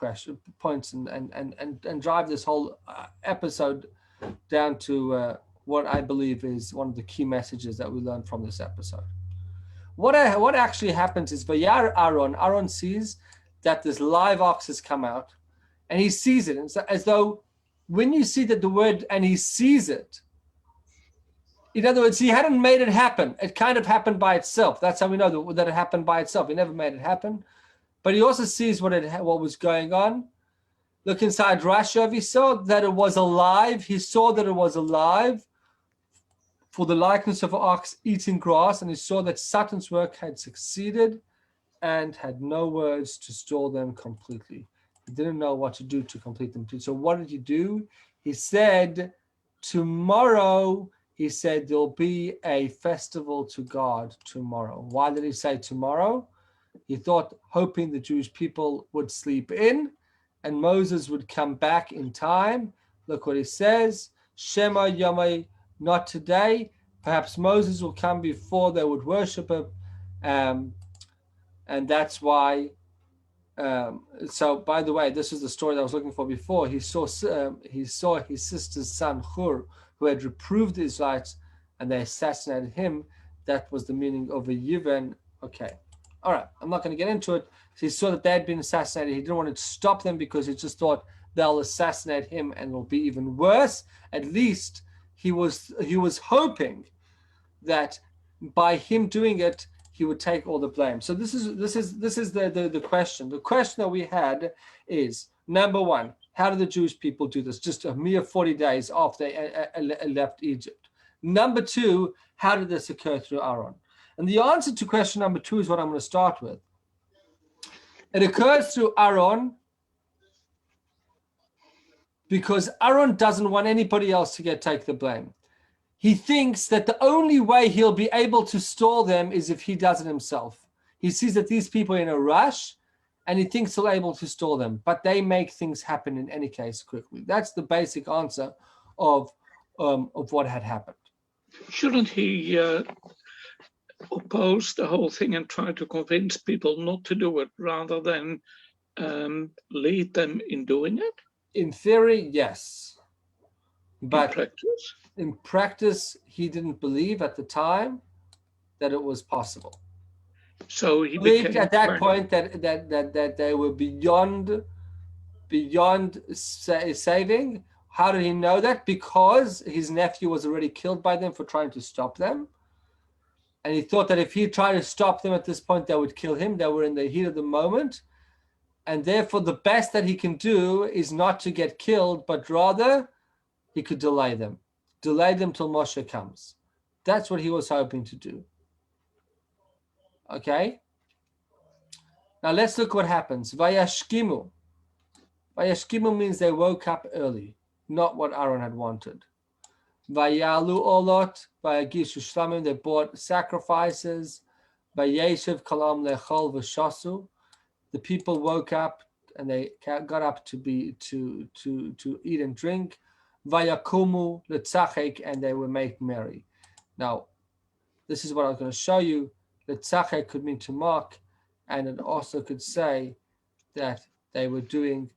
Speaker 2: points and drive this whole episode down to what I believe is one of the key messages that we learned from this episode. What actually happens is Vayar Aaron sees that this live ox has come out, and he sees it. And so, as though when you see that the word, and he sees it, in other words, he hadn't made it happen. It kind of happened by itself. That's how we know that it happened by itself. He never made it happen. But he also sees what was going on. Look inside Rashi. He saw that it was alive. He saw that it was alive for the likeness of an ox eating grass. And he saw that Satan's work had succeeded and had no words to store them completely. He didn't know what to do to complete them. So what did he do? He said, tomorrow, there'll be a festival to God tomorrow. Why did he say tomorrow? He thought, hoping the Jewish people would sleep in and Moses would come back in time. Look what he says, Shema Yomai, not today. Perhaps Moses will come before they would worship him. And that's why, so by the way, this is the story that I was looking for before. He saw his sister's son, Hur, who had reproved the Israelites, and they assassinated him. That was the meaning of a Yivin. Okay. All right, I'm not going to get into it. So he saw that they had been assassinated. He didn't want to stop them because he just thought they'll assassinate him and it'll be even worse. At least he was hoping that by him doing it, he would take all the blame. So this is the question. The question that we had is, number one, how did the Jewish people do this? Just a mere 40 days after they left Egypt. Number two, how did this occur through Aaron? And the answer to question number two is what I'm going to start with. It occurs through Aaron because Aaron doesn't want anybody else to take the blame. He thinks that the only way he'll be able to stall them is if he does it himself. He sees that these people are in a rush and he thinks he'll be able to stall them, but they make things happen in any case quickly. That's the basic answer of what had happened.
Speaker 1: Shouldn't he oppose the whole thing and try to convince people not to do it rather than lead them in doing it?
Speaker 2: In theory, yes. But
Speaker 1: in
Speaker 2: practice, he didn't believe at the time that it was possible.
Speaker 1: So he
Speaker 2: believed at that point that they were beyond saving. How did he know that? Because his nephew was already killed by them for trying to stop them. And he thought that if he tried to stop them at this point, they would kill him. They were in the heat of the moment. And therefore, the best that he can do is not to get killed, but rather he could delay them till Moshe comes. That's what he was hoping to do. Okay? Now let's look what happens. Vayashkimu. Vayashkimu means they woke up early, not what Aaron had wanted. Vayalu olot, vayagishu shlamim, they brought sacrifices. Vayeshev kalam lechol v'shasu. The people woke up and they got up to eat and drink. Vayakumu letzachek, and they were making merry. Now, this is what I was going to show you. Letzachek could mean to mock, and it also could say that they were doing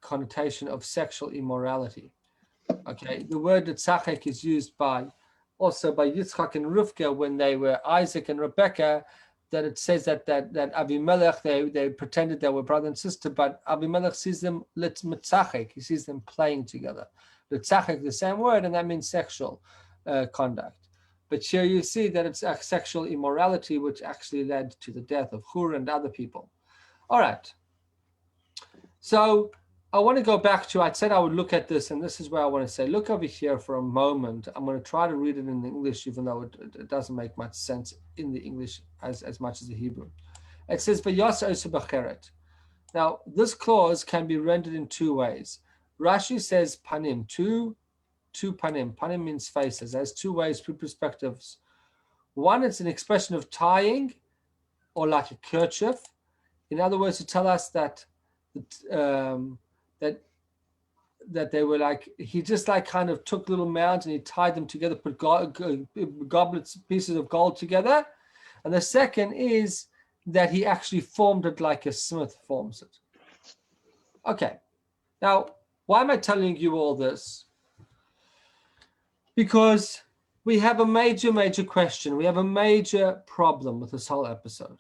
Speaker 2: connotation of sexual immorality. Okay, the word letzachek is used also by Yitzchak and Rivka when they were Isaac and Rebekah. That it says that Avimelech, they pretended they were brother and sister, but Avimelech sees them letzachek. He sees them playing together. Letzachek, the same word, and that means sexual conduct. But here you see that it's a sexual immorality, which actually led to the death of Hur and other people. All right. So I want to go back to, I said I would look at this, and this is where I want to say, look over here for a moment. I'm going to try to read it in English, even though it doesn't make much sense in the English as much as the Hebrew. It says, now, this clause can be rendered in two ways. Rashi says panim, two panim. Panim means faces. There's two ways, two perspectives. One, it's an expression of tying, or like a kerchief. In other words, to tell us that they were like, he just like kind of took little mounds and he tied them together, put goblets, pieces of gold together. And the second is that he actually formed it like a smith forms it. Okay, now, why am I telling you all this? Because we have a major question. We have a major problem with this whole episode.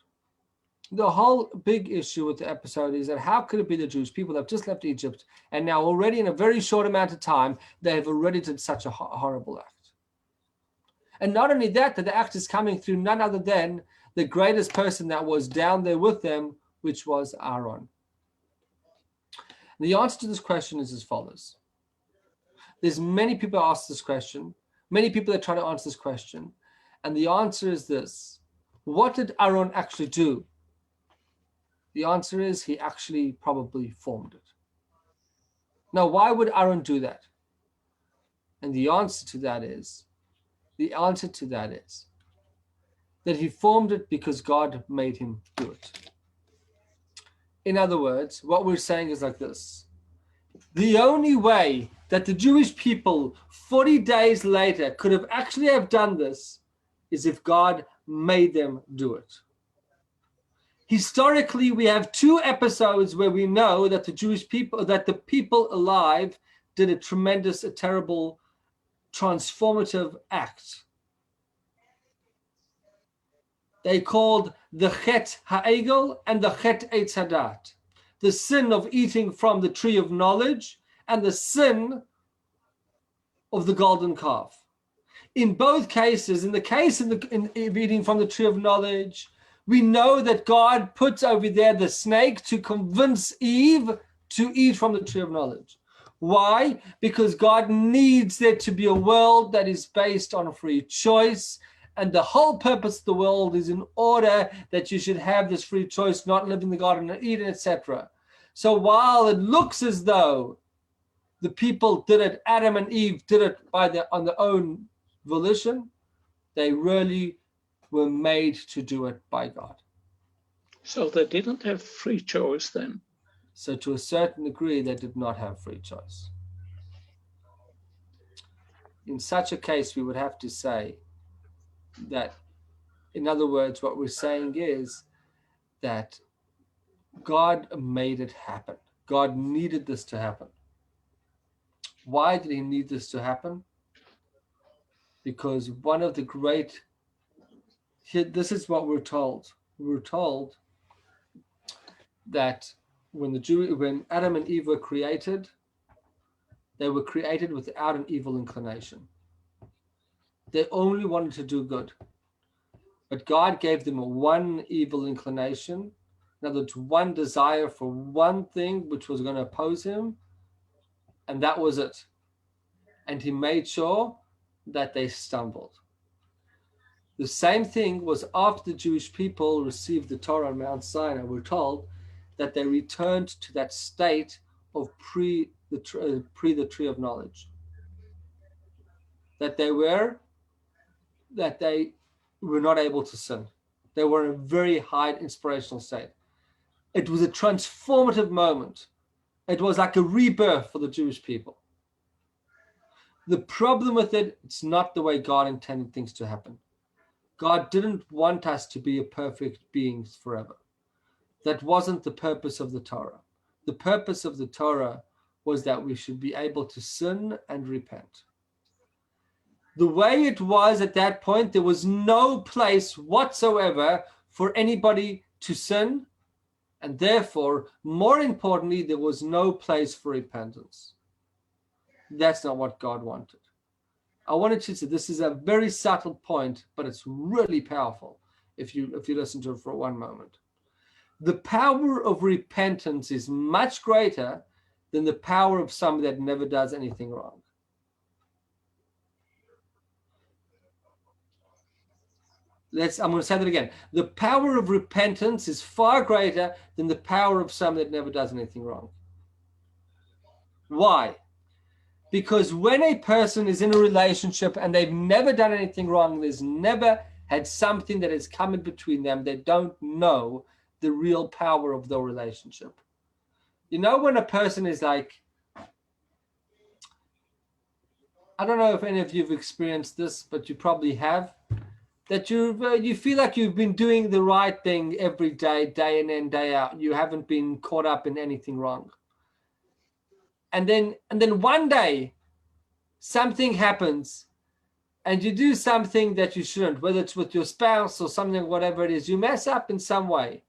Speaker 2: The whole big issue with the episode is that how could it be the Jewish people that have just left Egypt and now already in a very short amount of time, they have already did such a horrible act. And not only that, the act is coming through none other than the greatest person that was down there with them, which was Aaron. And the answer to this question is as follows. There's many people ask this question, many people that try to answer this question. And the answer is this. What did Aaron actually do? The answer is he actually probably formed it. Now, why would Aaron do that? And the answer to that is that he formed it because God made him do it. In other words, what we're saying is like this. The only way that the Jewish people 40 days later could have actually have done this is if God made them do it. Historically, we have two episodes where we know that the Jewish people, that the people alive did a tremendous, a terrible, transformative act. They called the Chet Ha'egel and the Chet Eitz Hadat, the sin of eating from the tree of knowledge and the sin of the golden calf. In both cases, in the case of eating from the tree of knowledge, we know that God puts over there the snake to convince Eve to eat from the tree of knowledge. Why? Because God needs there to be a world that is based on a free choice, and the whole purpose of the world is in order that you should have this free choice, not live in the Garden of Eden, etc. So while it looks as though the people did it, Adam and Eve did it on their own volition, they really were made to do it by God.
Speaker 1: So they didn't have free choice then.
Speaker 2: So to a certain degree, they did not have free choice. In such a case, we would have to say that, in other words, what we're saying is that God made it happen. God needed this to happen. Why did he need this to happen? Because one of the great, this is what we're told. We're told that when Adam and Eve were created, they were created without an evil inclination. They only wanted to do good. But God gave them one evil inclination, in other words, one desire for one thing which was going to oppose him, and that was it. And he made sure that they stumbled. The same thing was after the Jewish people received the Torah on Mount Sinai. We're told that they returned to that state of pre the tree of knowledge. That they were not able to sin. They were in a very high inspirational state. It was a transformative moment. It was like a rebirth for the Jewish people. The problem with it, it's not the way God intended things to happen. God didn't want us to be a perfect beings forever. That wasn't the purpose of the Torah. The purpose of the Torah was that we should be able to sin and repent. The way it was at that point, there was no place whatsoever for anybody to sin, and therefore, more importantly, there was no place for repentance. That's not what God wanted. I wanted to say this is a very subtle point, but it's really powerful if you listen to it for one moment. The power of repentance is much greater than the power of somebody that never does anything wrong. I'm going to say that again. The power of repentance is far greater than the power of somebody that never does anything wrong. Why? Because when a person is in a relationship and they've never done anything wrong, there's never had something that has come in between them, they don't know the real power of the relationship. You know, when a person is like, I don't know if any of you have experienced this, but you probably have, that you feel like you've been doing the right thing every day, day in and day out. You haven't been caught up in anything wrong. And then one day something happens and you do something that you shouldn't, whether it's with your spouse or something, whatever it is, you mess up in some way.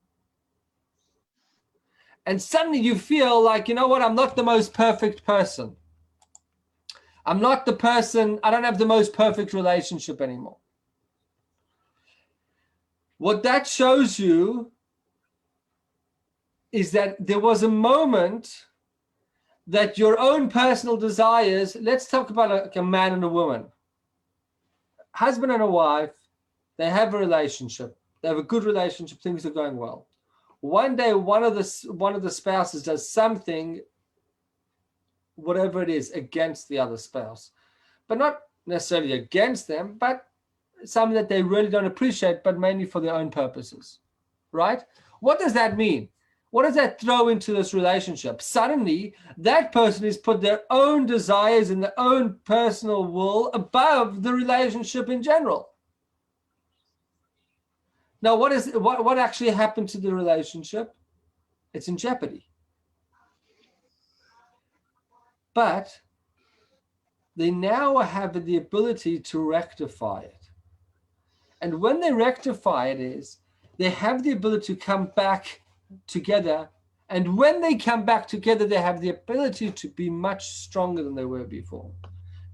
Speaker 2: And suddenly you feel like, you know what, I'm not the most perfect person. I'm not the person, I don't have the most perfect relationship anymore. What that shows you is that there was a moment that your own personal desires, let's talk about like a man and a woman. Husband and a wife, they have a relationship. They have a good relationship, things are going well. One day, one of the spouses does something, whatever it is, against the other spouse. But not necessarily against them, but something that they really don't appreciate, but mainly for their own purposes, right? What does that mean? What does that throw into this relationship? Suddenly, that person has put their own desires and their own personal will above the relationship in general. Now, what actually happened to the relationship? It's in jeopardy. But they now have the ability to rectify it. And when they rectify it, they have the ability to come back together. And when they come back together, they have the ability to be much stronger than they were before.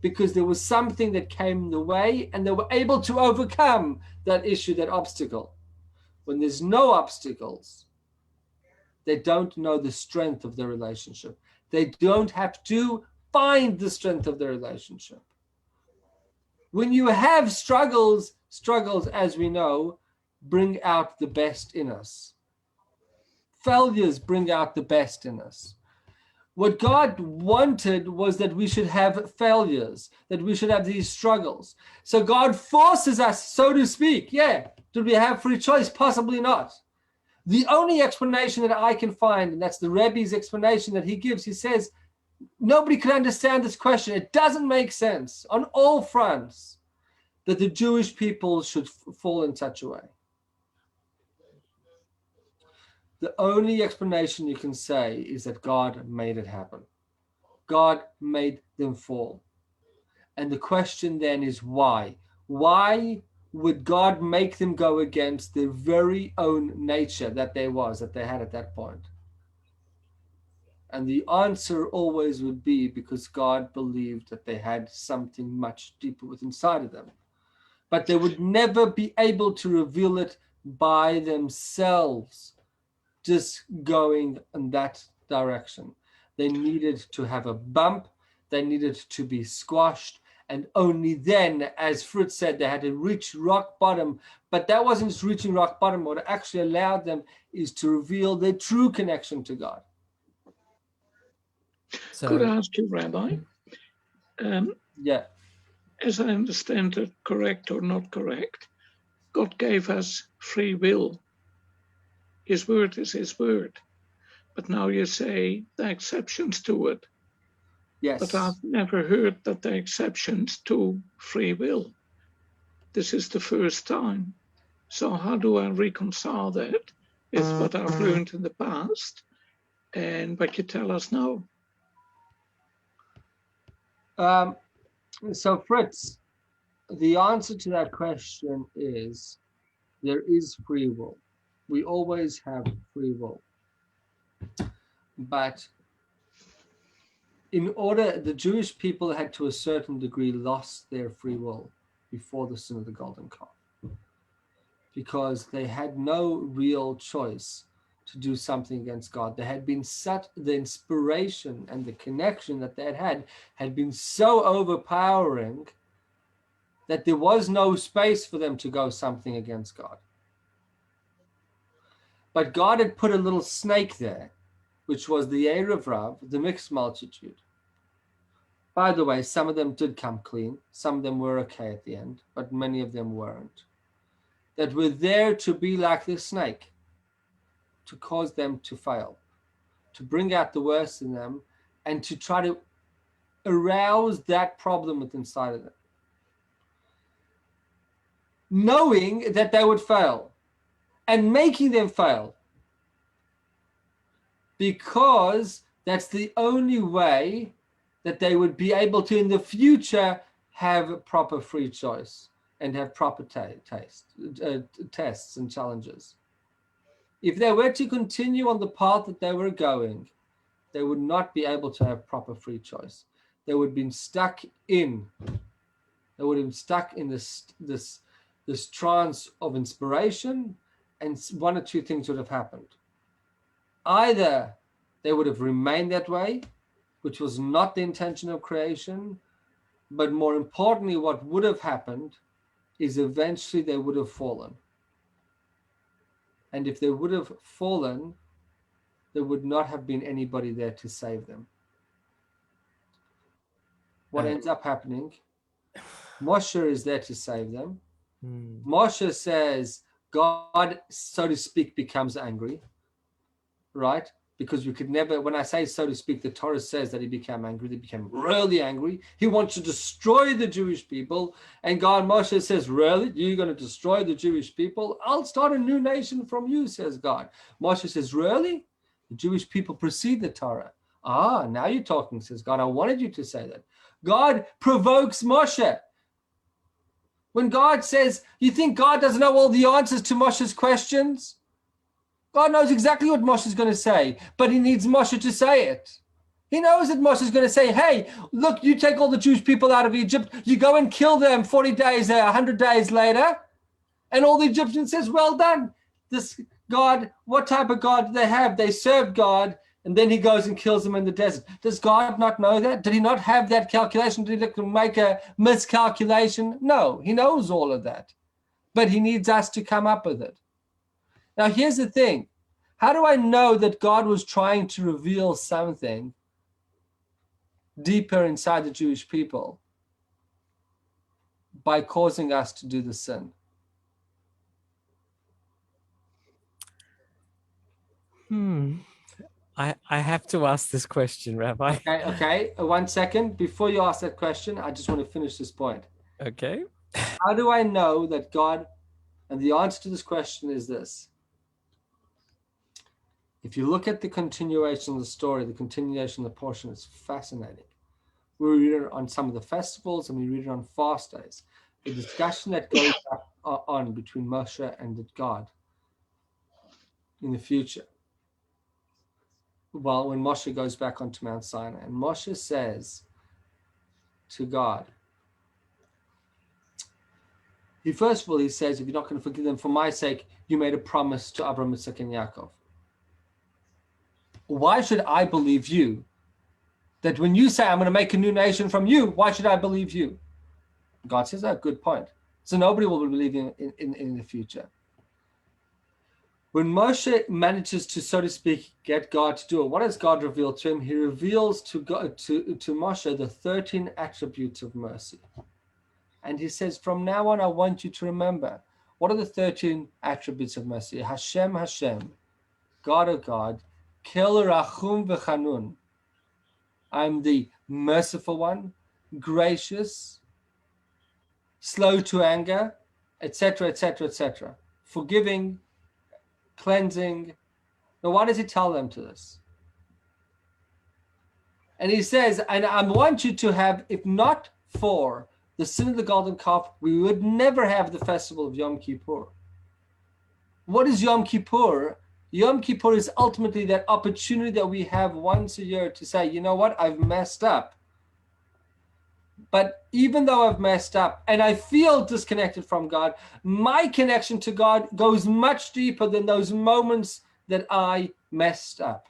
Speaker 2: Because there was something that came in the way and they were able to overcome that issue, that obstacle. When there's no obstacles, they don't know the strength of their relationship. They don't have to find the strength of their relationship. When you have struggles, struggles, as we know, bring out the best in us. Failures bring out the best in us. What God wanted was that we should have failures, that we should have these struggles. So God forces us, so to speak. Yeah. Did we have free choice? Possibly not. The only explanation that I can find, and that's the Rebbe's explanation that he gives, he says, nobody can understand this question. It doesn't make sense on all fronts that the Jewish people should fall in such a way. The only explanation you can say is that God made it happen. God made them fall. And the question then is why? Why would God make them go against their very own nature that they had at that point? And the answer always would be because God believed that they had something much deeper within inside of them. But they would never be able to reveal it by themselves, just going in that direction. They needed to have a bump, they needed to be squashed, and only then, as Fritz said, they had to reach rock bottom. But that wasn't just reaching rock bottom. What actually allowed them is to reveal their true connection to God.
Speaker 1: Could I ask you, Rabbi?
Speaker 2: Yeah.
Speaker 1: As I understand it, correct or not correct, God gave us free will. His word is his word. But now you say there are exceptions to it.
Speaker 2: Yes.
Speaker 1: But I've never heard that there are exceptions to free will. This is the first time. So how do I reconcile that with what I've learned in the past and what you tell us now?
Speaker 2: So Fritz, the answer to that question is there is free will. We always have free will. But in order, the Jewish people had to a certain degree lost their free will before the sin of the golden calf, because they had no real choice to do something against God. There had been such, the inspiration and the connection that they had been so overpowering that there was no space for them to go something against God. But God had put a little snake there, which was the Erev Rav, the mixed multitude. By the way, some of them did come clean. Some of them were okay at the end, but many of them weren't. That were there to be like the snake, to cause them to fail, to bring out the worst in them, and to try to arouse that problem within inside of them. Knowing that they would fail and making them fail, because that's the only way that they would be able to in the future have proper free choice and have proper tests and challenges. If they were to continue on the path that they were going, they would not be able to have proper free choice. They would have been stuck in. They would have been stuck in this trance of inspiration, and one or two things would have happened. Either they would have remained that way, which was not the intention of creation, but more importantly, what would have happened is eventually they would have fallen. And if they would have fallen, there would not have been anybody there to save them. What ends up happening? Moshe is there to save them. Moshe says God, so to speak, becomes angry, right? Because we could never, when I say so to speak, the Torah says that he became angry. He became really angry. He wants to destroy the Jewish people. And God, Moshe says, really? You're going to destroy the Jewish people? I'll start a new nation from you, says God. Moshe says, really? The Jewish people precede the Torah. Ah, now you're talking, says God. I wanted you to say that. God provokes Moshe. When God says, you think God doesn't know all the answers to Moshe's questions? God knows exactly what Moshe is going to say, but he needs Moshe to say it. He knows that Moshe is going to say, hey, look, you take all the Jewish people out of Egypt, you go and kill them 40 days, 100 days later, and all the Egyptians says, well done. This God, what type of God do they have? They served God, and then he goes and kills them in the desert. Does God not know that? Did he not have that calculation? Did he make a miscalculation? No, he knows all of that. but he needs us to come up with it. Now, here's the thing. How do I know that God was trying to reveal something deeper inside the Jewish people by causing us to do the sin?
Speaker 3: I have to ask this question, Rabbi.
Speaker 2: Okay. 1 second. Before you ask that question, I just want to finish this point.
Speaker 3: Okay.
Speaker 2: How do I know that God, and the answer to this question is this. If you look at the continuation of the story, the continuation of the portion, it's fascinating. We read it on some of the festivals and we read it on fast days. The discussion that goes on between Moshe and God in the future. Well, when Moshe goes back onto Mount Sinai, and Moshe says to God, first of all, he says, if you're not going to forgive them for my sake, you made a promise to Abraham, Isaac, and Yaakov. Why should I believe you? That when you say I'm going to make a new nation from you, why should I believe you? God says, oh, good point. So nobody will believe in the future. When Moshe manages to, so to speak, get God to do it, what does God reveal to him? He reveals to Moshe the 13 attributes of mercy. And he says, from now on, I want you to remember, what are the 13 attributes of mercy? Hashem, Hashem, God, O God, Kel Rachum V'Chanun. I'm the merciful one, gracious, slow to anger, etc., etc., etc. Forgiving, cleansing. Now, why does he tell them to this? And he says, and I want you to have, if not for the sin of the golden calf, we would never have the festival of Yom Kippur. What is Yom Kippur? Yom Kippur is ultimately that opportunity that we have once a year to say, you know what, I've messed up. But even though I've messed up and I feel disconnected from God, my connection to God goes much deeper than those moments that I messed up.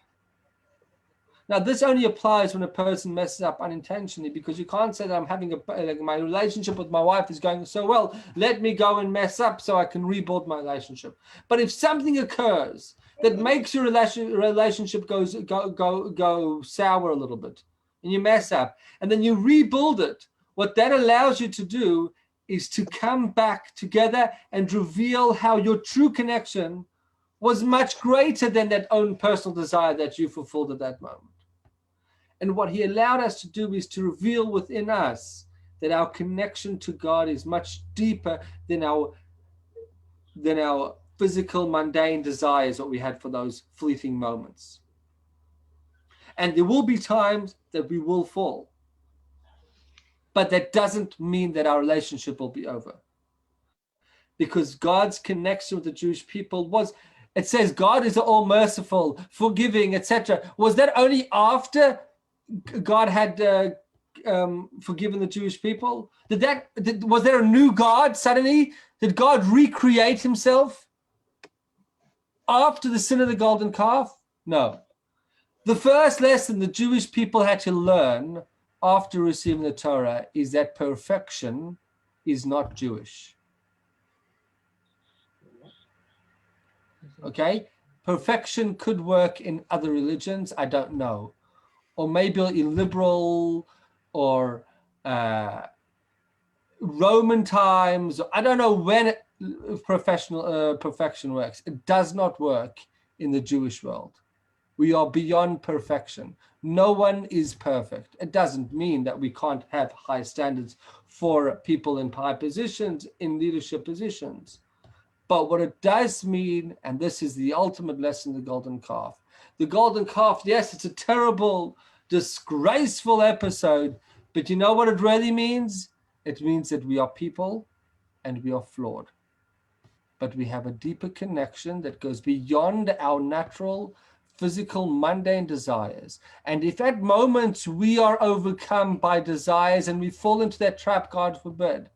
Speaker 2: Now, this only applies when a person messes up unintentionally, because you can't say that I'm having my relationship with my wife is going so well, let me go and mess up so I can rebuild my relationship. But if something occurs that makes your relationship go sour a little bit, and you mess up, and then you rebuild it, what that allows you to do is to come back together and reveal how your true connection was much greater than that own personal desire that you fulfilled at that moment. And what he allowed us to do is to reveal within us that our connection to God is much deeper than our physical, mundane desires that we had for those fleeting moments. And there will be times that we will fall. But that doesn't mean that our relationship will be over. Because God's connection with the Jewish people was, it says God is all merciful, forgiving, etc. Was that only after God had forgiven the Jewish people? Was there a new God suddenly? Did God recreate himself after the sin of the golden calf? No. The first lesson the Jewish people had to learn after receiving the Torah is that perfection is not Jewish. Okay? Perfection could work in other religions, I don't know. Or maybe illiberal or Roman times. I don't know when perfection works. It does not work in the Jewish world. We are beyond perfection. No one is perfect. It doesn't mean that we can't have high standards for people in high positions, in leadership positions. But what it does mean, and this is the ultimate lesson, the golden calf. The golden calf, yes, it's a terrible, disgraceful episode, but you know what it really means? It means that we are people and we are flawed. But we have a deeper connection that goes beyond our natural, physical, mundane desires. And if at moments we are overcome by desires and we fall into that trap, God forbid,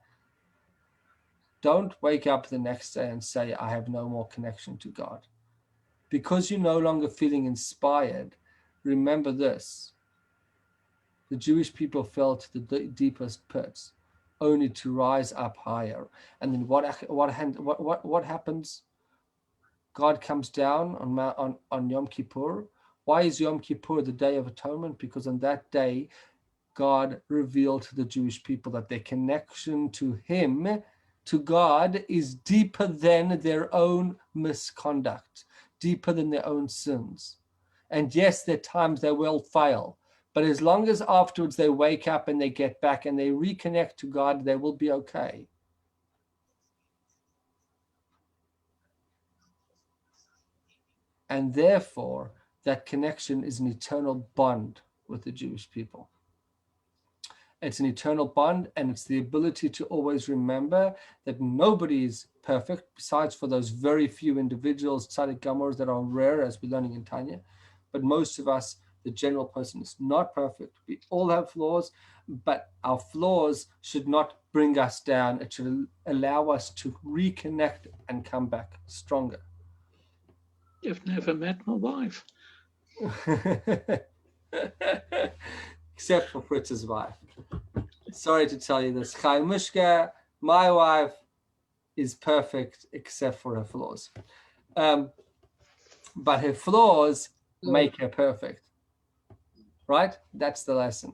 Speaker 2: don't wake up the next day and say, I have no more connection to God. Because you're no longer feeling inspired, remember this. The Jewish people fell to the deepest pits only to rise up higher. And then what happens? God comes down on Yom Kippur. Why is Yom Kippur the Day of Atonement? Because on that day, God revealed to the Jewish people that their connection to him, to God, is deeper than their own misconduct, deeper than their own sins. And yes, there are times they will fail, but as long as afterwards they wake up and they get back and they reconnect to God, they will be okay. And therefore, that connection is an eternal bond with the Jewish people. It's an eternal bond, and it's the ability to always remember that nobody is perfect, besides for those very few individuals, tzaddik gamors, that are rare, as we're learning in Tanya. But most of us, the general person, is not perfect. We all have flaws, but our flaws should not bring us down. It should allow us to reconnect and come back stronger.
Speaker 1: You've never met my wife.
Speaker 2: Except for Fritz's wife. Sorry to tell you this. Chaim Mishka, my wife, is perfect except for her flaws. But her flaws make her perfect. Right? That's the lesson.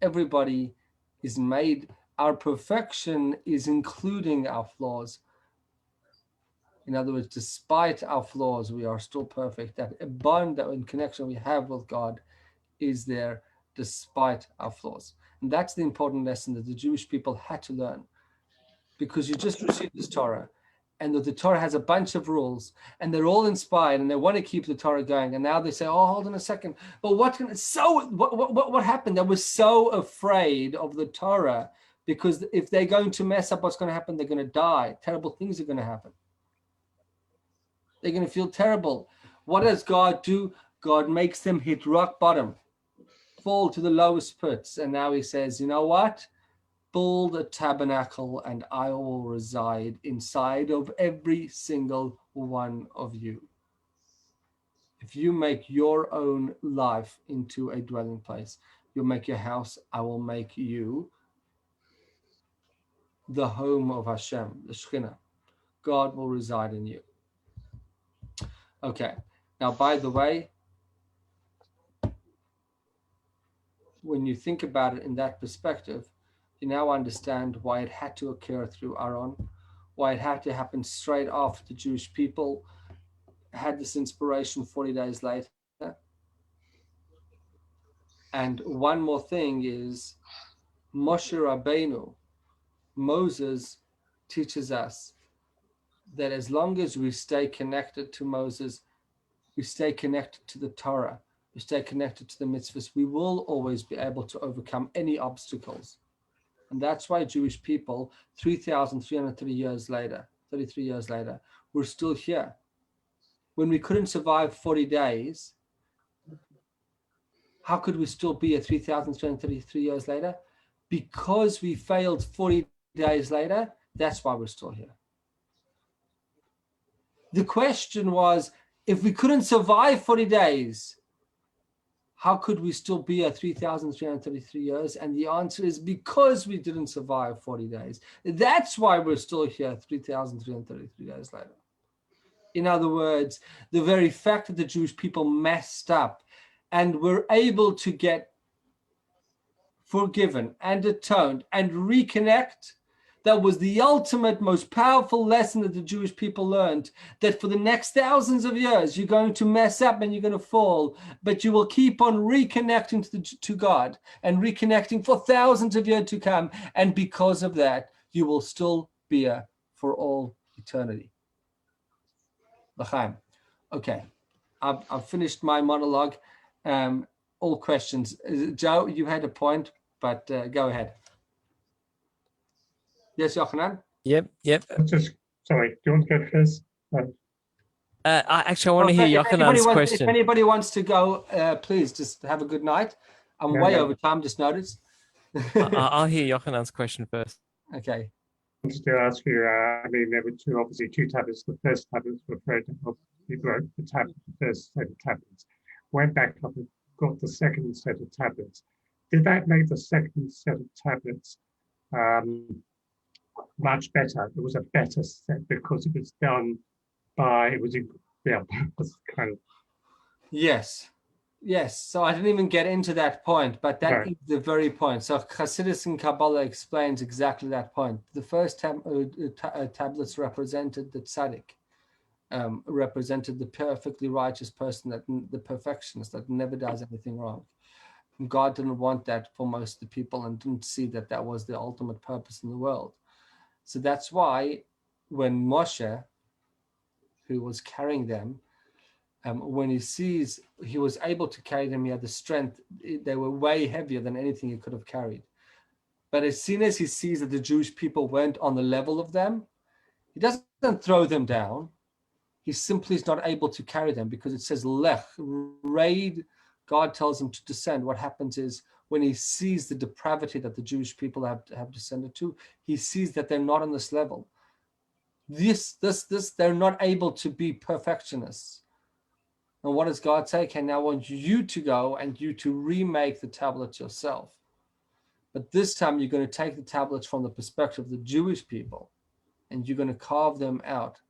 Speaker 2: Everybody is made. Our perfection is including our flaws. In other words, despite our flaws, we are still perfect. That bond, that connection we have with God is there despite our flaws. And that's the important lesson that the Jewish people had to learn, because you just received this Torah, and the Torah has a bunch of rules, and they're all inspired, and they want to keep the Torah going. And now they say, "Oh, hold on a second, but what happened?" They were so afraid of the Torah, because if they're going to mess up, what's going to happen? They're going to die. Terrible things are going to happen. They're going to feel terrible. What does God do? God makes them hit rock bottom, fall to the lowest pits. And now he says, you know what? Build a tabernacle and I will reside inside of every single one of you. If you make your own life into a dwelling place, you'll make your house, I will make you the home of Hashem, the Shekhinah. God will reside in you. Okay. Now, by the way, when you think about it in that perspective, you now understand why it had to occur through Aaron, why it had to happen straight after the Jewish people had this inspiration 40 days later. And one more thing is Moshe Rabbeinu, Moses, teaches us that as long as we stay connected to Moses, we stay connected to the Torah, we stay connected to the mitzvahs, we will always be able to overcome any obstacles. And that's why Jewish people, 3,333 years later, we're still here. When we couldn't survive 40 days, how could we still be at 3,333 years later? Because we failed 40 days later, that's why we're still here. The question was, if we couldn't survive 40 days, how could we still be at 3,333 years? And the answer is because we didn't survive 40 days. That's why we're still here 3,333 days later. In other words, the very fact that the Jewish people messed up and were able to get forgiven and atoned and reconnect, that was the ultimate, most powerful lesson that the Jewish people learned, that for the next thousands of years, you're going to mess up and you're going to fall, but you will keep on reconnecting to God and reconnecting for thousands of years to come. And because of that, you will still be here for all eternity. L'chaim. Okay, I've finished my monologue. All questions. Joe, you had a point, but go ahead. Yes, Yochanan?
Speaker 3: Yep.
Speaker 6: Sorry, do you want to go first?
Speaker 3: I want to hear Yochanan's question.
Speaker 2: If anybody wants to go, please just have a good night. I'm way over time, just noticed.
Speaker 3: I'll hear Yochanan's question first.
Speaker 2: Okay.
Speaker 6: I wanted to ask you, I mean, there were two tablets. The first tablets were afraid to help you broke the first set of tablets. Went back up and got the second set of tablets. Did that make the second set of tablets much better. It was a better set because it was done by, it was, yeah, that's kind of.
Speaker 2: Yes. Yes. So I didn't even get into that point, but that
Speaker 6: Right.
Speaker 2: is the very point. So Hasidus and Kabbalah explains exactly that point. The first tablets represented the tzaddik, represented the perfectly righteous person, that the perfectionist that never does anything wrong. And God didn't want that for most of the people and didn't see that that was the ultimate purpose in the world. So that's why when Moshe, who was carrying them, when he sees he was able to carry them, he had the strength. They were way heavier than anything he could have carried. But as soon as he sees that the Jewish people weren't on the level of them, he doesn't throw them down. He simply is not able to carry them because it says lech, raid. God tells him to descend. What happens is when he sees the depravity that the Jewish people have descended to, he sees that they're not on this level. They're not able to be perfectionists. And what does God say? Okay, now I want you to go and you to remake the tablets yourself. But this time you're going to take the tablets from the perspective of the Jewish people and you're going to carve them out.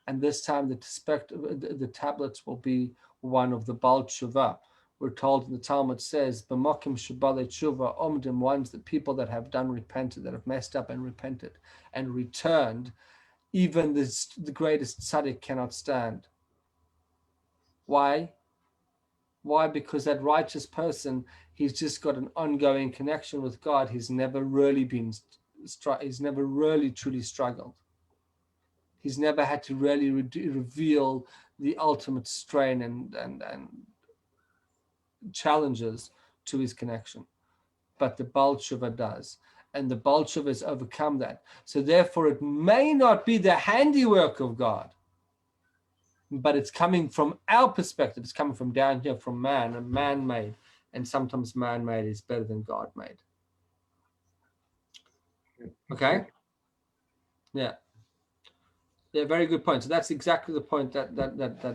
Speaker 2: And this time the tablets will be one of the Baal Tshuva. We're told in the Talmud says, B'mokim Shabbalei Tshuva Omdim, ones the people that have done repented, that have messed up and repented and returned, even the greatest tzaddik cannot stand. Why? Why? Because that righteous person, he's just got an ongoing connection with God. He's never really he's never really truly struggled. He's never had to really reveal the ultimate strain and challenges to his connection. But the Baal Tshuva does. And the Baal Tshuva has overcome that. So therefore, it may not be the handiwork of God, but it's coming from our perspective. It's coming from down here, from man, and man-made. And sometimes man-made is better than God-made. Okay? Yeah. Yeah, very good point. So that's exactly the point that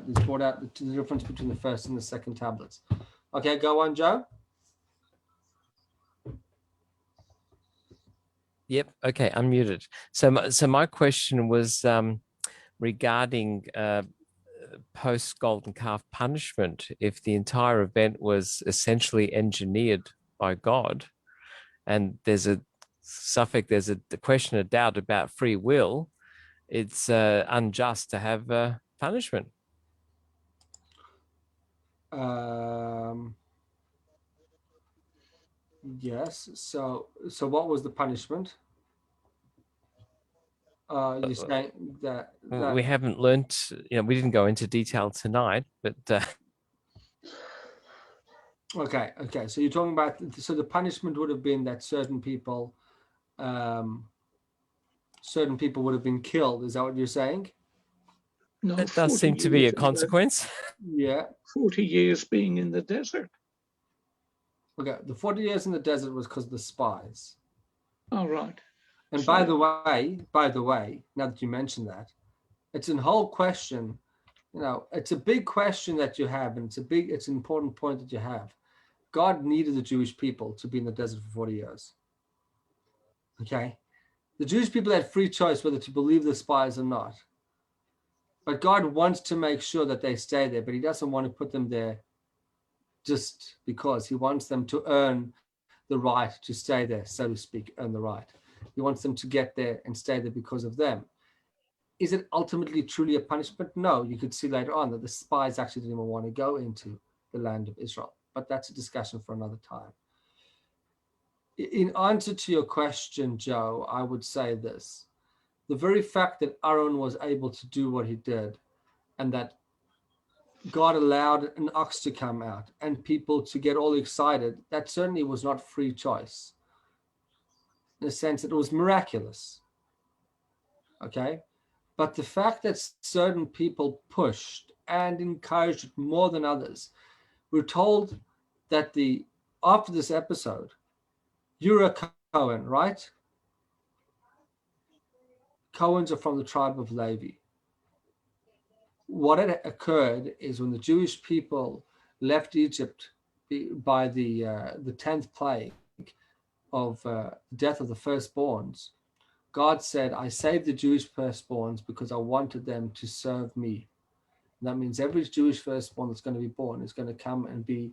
Speaker 2: is brought out, the difference between the first and the second tablets. Okay, go on, Joe.
Speaker 3: Yep. Okay, unmuted. So my question was regarding post Golden Calf punishment. If the entire event was essentially engineered by God, and there's a question of doubt about free will, it's unjust to have punishment.
Speaker 2: Yes. So what was the punishment? You're saying that
Speaker 3: we haven't learnt. We didn't go into detail tonight, but
Speaker 2: okay. So you're talking about, so the punishment would have been that certain people would have been killed. Is that what you're saying?
Speaker 1: No,
Speaker 3: that does seem to be a consequence.
Speaker 2: Yeah.
Speaker 1: 40 years being in the desert.
Speaker 2: Okay, the 40 years in the desert was because of the spies.
Speaker 1: All right.
Speaker 2: And by the way, now that you mention that, it's a whole question. It's a big question that you have, and it's an important point that you have. God needed the Jewish people to be in the desert for 40 years. Okay? The Jewish people had free choice whether to believe the spies or not. But God wants to make sure that they stay there, but he doesn't want to put them there just because. He wants them to earn the right to stay there, so to speak, earn the right. He wants them to get there and stay there because of them. Is it ultimately truly a punishment? No, you could see later on that the spies actually didn't even want to go into the land of Israel, but that's a discussion for another time. In answer to your question, Joe, I would say this. The very fact that Aaron was able to do what he did, and that God allowed an ox to come out and people to get all excited, that certainly was not free choice. In the sense that it was miraculous. Okay? But the fact that certain people pushed and encouraged it more than others, we're told that after this episode, you're a Cohen, right? Cohens are from the tribe of Levi. What had occurred is when the Jewish people left Egypt by the 10th plague, death of the firstborns, God said, I saved the Jewish firstborns because I wanted them to serve me. And that means every Jewish firstborn that's going to be born is going to come and be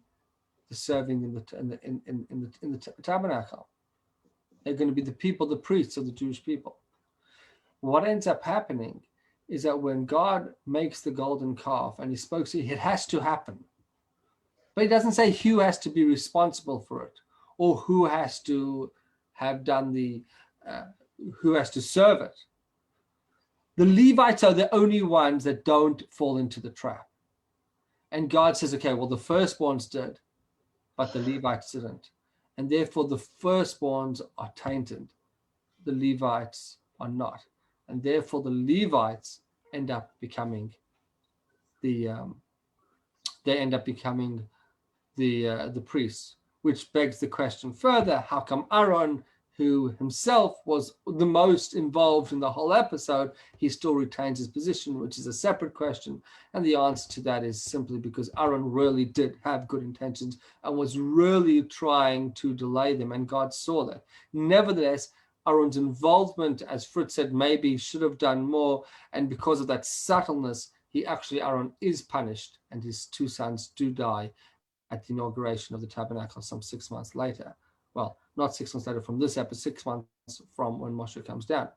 Speaker 2: the serving in the tabernacle. They're going to be the people, the priests of the Jewish people. What ends up happening is that when God makes the golden calf, and he spoke, it has to happen. But he doesn't say who has to be responsible for it, or who has to have done who has to serve it. The Levites are the only ones that don't fall into the trap. And God says, okay, well, the firstborns did, but the Levites didn't. And therefore the firstborns are tainted. The Levites are not. And therefore the Levites end up becoming the priests, which begs the question further, how come Aaron, who himself was the most involved in the whole episode, he still retains his position, which is a separate question. And the answer to that is simply because Aaron really did have good intentions and was really trying to delay them, and God saw that. Nevertheless, Aaron's involvement, as Fritz said, maybe should have done more, and because of that subtleness, Aaron is punished, and his two sons do die at the inauguration of the tabernacle some 6 months later. Well, not 6 months later from this episode, 6 months from when Moshe comes down.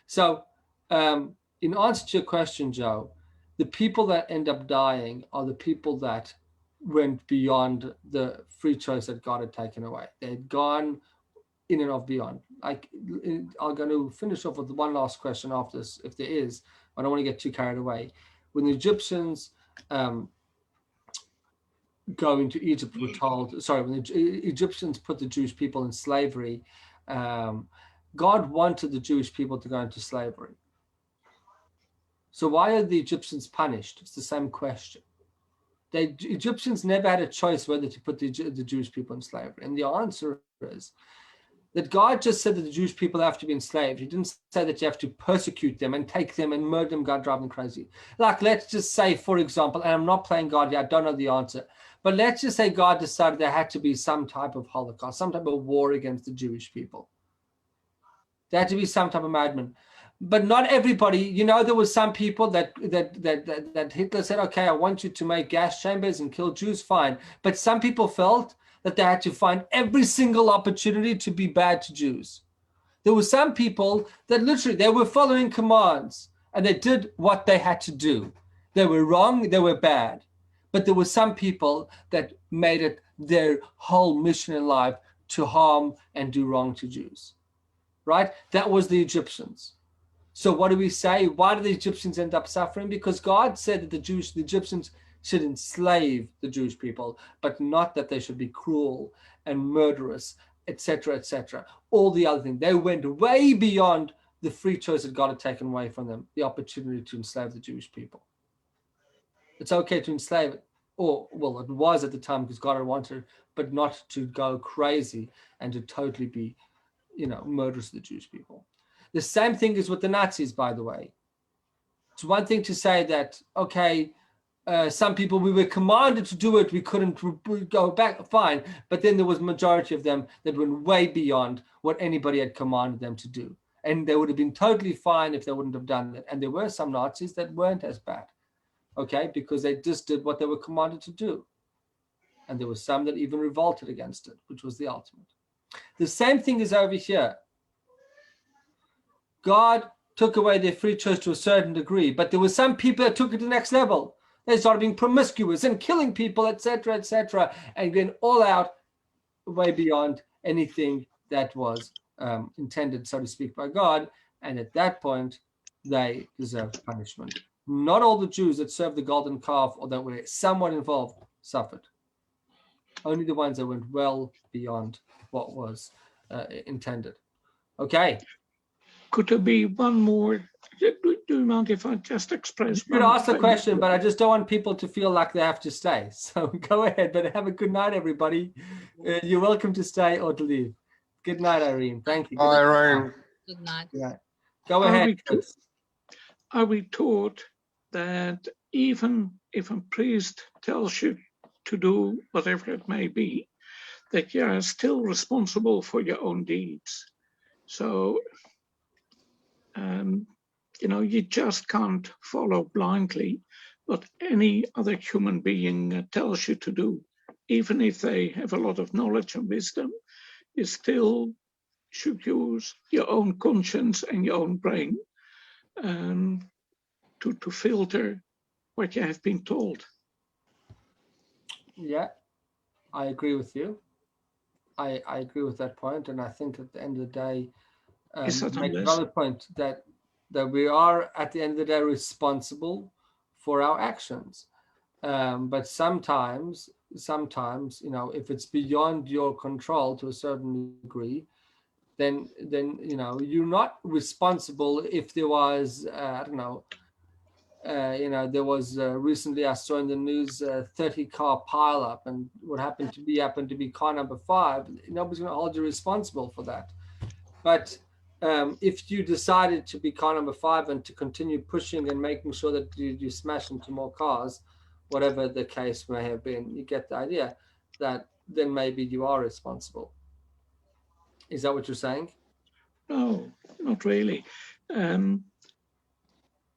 Speaker 2: So in answer to your question, Joe, the people that end up dying are the people that went beyond the free choice that God had taken away. They had gone in and of beyond. I'm going to finish off with one last question after this, if there is. I don't want to get too carried away. When the Egyptians go into Egypt, we're told, when the Egyptians put the Jewish people in slavery, God wanted the Jewish people to go into slavery. So why are the Egyptians punished? It's the same question. The Egyptians never had a choice whether to put the Jewish people in slavery. And the answer is that God just said that the Jewish people have to be enslaved. He didn't say that you have to persecute them and take them and murder them, God, drive them crazy. Like, let's just say, for example, and I'm not playing God here, I don't know the answer, but let's just say God decided there had to be some type of Holocaust, some type of war against the Jewish people. There had to be some type of madman. But not everybody, there was some people that Hitler said, okay, I want you to make gas chambers and kill Jews, fine. But some people felt that they had to find every single opportunity to be bad to Jews. There were some people that literally, they were following commands and they did what they had to do. They were wrong, they were bad. But there were some people that made it their whole mission in life to harm and do wrong to Jews, right? That was the Egyptians. So what do we say? Why did the Egyptians end up suffering? Because God said that the Egyptians should enslave the Jewish people, but not that they should be cruel and murderous, etc., etc. All the other things. They went way beyond the free choice that God had taken away from them, the opportunity to enslave the Jewish people. It's okay to enslave it, or, well, it was at the time because God had wanted, but not to go crazy and to totally be, murderous to the Jewish people. The same thing is with the Nazis, by the way. It's one thing to say that, okay, some people, we were commanded to do it, we couldn't go back, fine. But then there was a majority of them that went way beyond what anybody had commanded them to do. And they would have been totally fine if they wouldn't have done that. And there were some Nazis that weren't as bad, okay, because they just did what they were commanded to do. And there were some that even revolted against it, which was the ultimate. The same thing is over here. God took away their free choice to a certain degree, but there were some people that took it to the next level. They started being promiscuous and killing people, etc., and going all out, way beyond anything that was intended, so to speak, by God. And at that point, they deserved punishment. Not all the Jews that served the golden calf or that were somewhat involved suffered. Only the ones that went well beyond what was intended. Okay.
Speaker 1: Could there be one more? Do you mind if I just express?
Speaker 2: You could ask the question, but I just don't want people to feel like they have to stay. So go ahead, but have a good night, everybody. You're welcome to stay or to leave. Good night, Irene. Thank you.
Speaker 5: Bye, Irene.
Speaker 4: Good night.
Speaker 2: Yeah. Go ahead.
Speaker 1: Are we taught that even if a priest tells you to do whatever it may be, that you are still responsible for your own deeds. So, you just can't follow blindly what any other human being tells you to do. Even if they have a lot of knowledge and wisdom, you still should use your own conscience and your own brain to filter what you have been told.
Speaker 2: Yeah, I agree with you. I agree with that point, and I think at the end of the day,
Speaker 1: Is that
Speaker 2: you make a
Speaker 1: unless-
Speaker 2: valid point that we are at the end of the day responsible for our actions. But sometimes, if it's beyond your control to a certain degree, then you're not responsible. If there was I don't know, there was recently I saw in the news 30 car pileup, and what happened to be car number 5. Nobody's going to hold you responsible for that. But if you decided to be car number 5 and to continue pushing and making sure that you smash into more cars, whatever the case may have been, you get the idea that then maybe you are responsible. Is that what you're saying?
Speaker 1: No, not really. In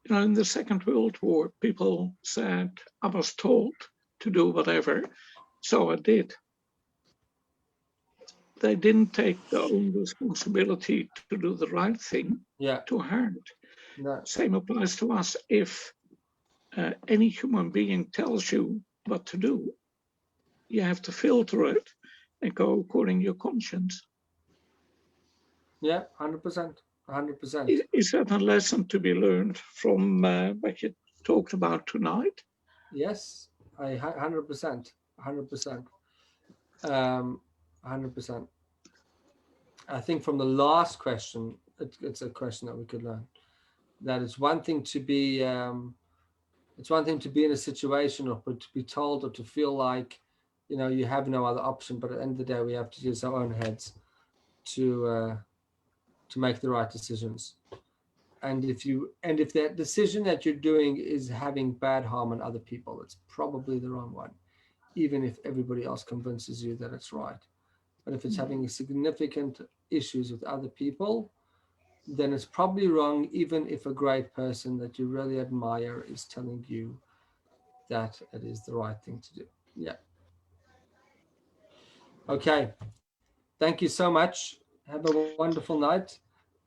Speaker 1: the Second World War, people said, I was told to do whatever, so I did. They didn't take their own responsibility to do the right thing to heart.
Speaker 2: No.
Speaker 1: Same applies to us. If any human being tells you what to do, you have to filter it and go according to your conscience.
Speaker 2: Yeah, 100%. 100%.
Speaker 1: Is that a lesson to be learned from what you talked about tonight?
Speaker 2: Yes, 100%. 100%. 100%. I think from the last question, it's a question that we could learn. That it's one thing to be, it's one thing to be in a situation or to be told or to feel like, you have no other option. But at the end of the day, we have to use our own heads to make the right decisions. And if that decision that you're doing is having bad harm on other people, it's probably the wrong one, even if everybody else convinces you that it's right. But if it's having significant issues with other people, then it's probably wrong, even if a great person that you really admire is telling you that it is the right thing to do. Yeah. Okay. Thank you so much. Have a wonderful night.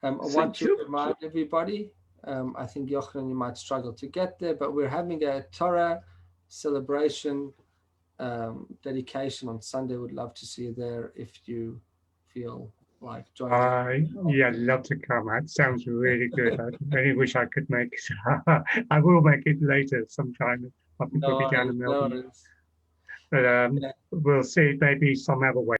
Speaker 2: I want to remind everybody, I think Jochen, you might struggle to get there, but we're having a Torah celebration dedication on Sunday. Would love to see you there if you feel like joining.
Speaker 6: Yeah, I'd love to come. That sounds really good. I really wish I could make it. I will make it later sometime. I'll be down in Melbourne. But we'll see. Maybe some other way.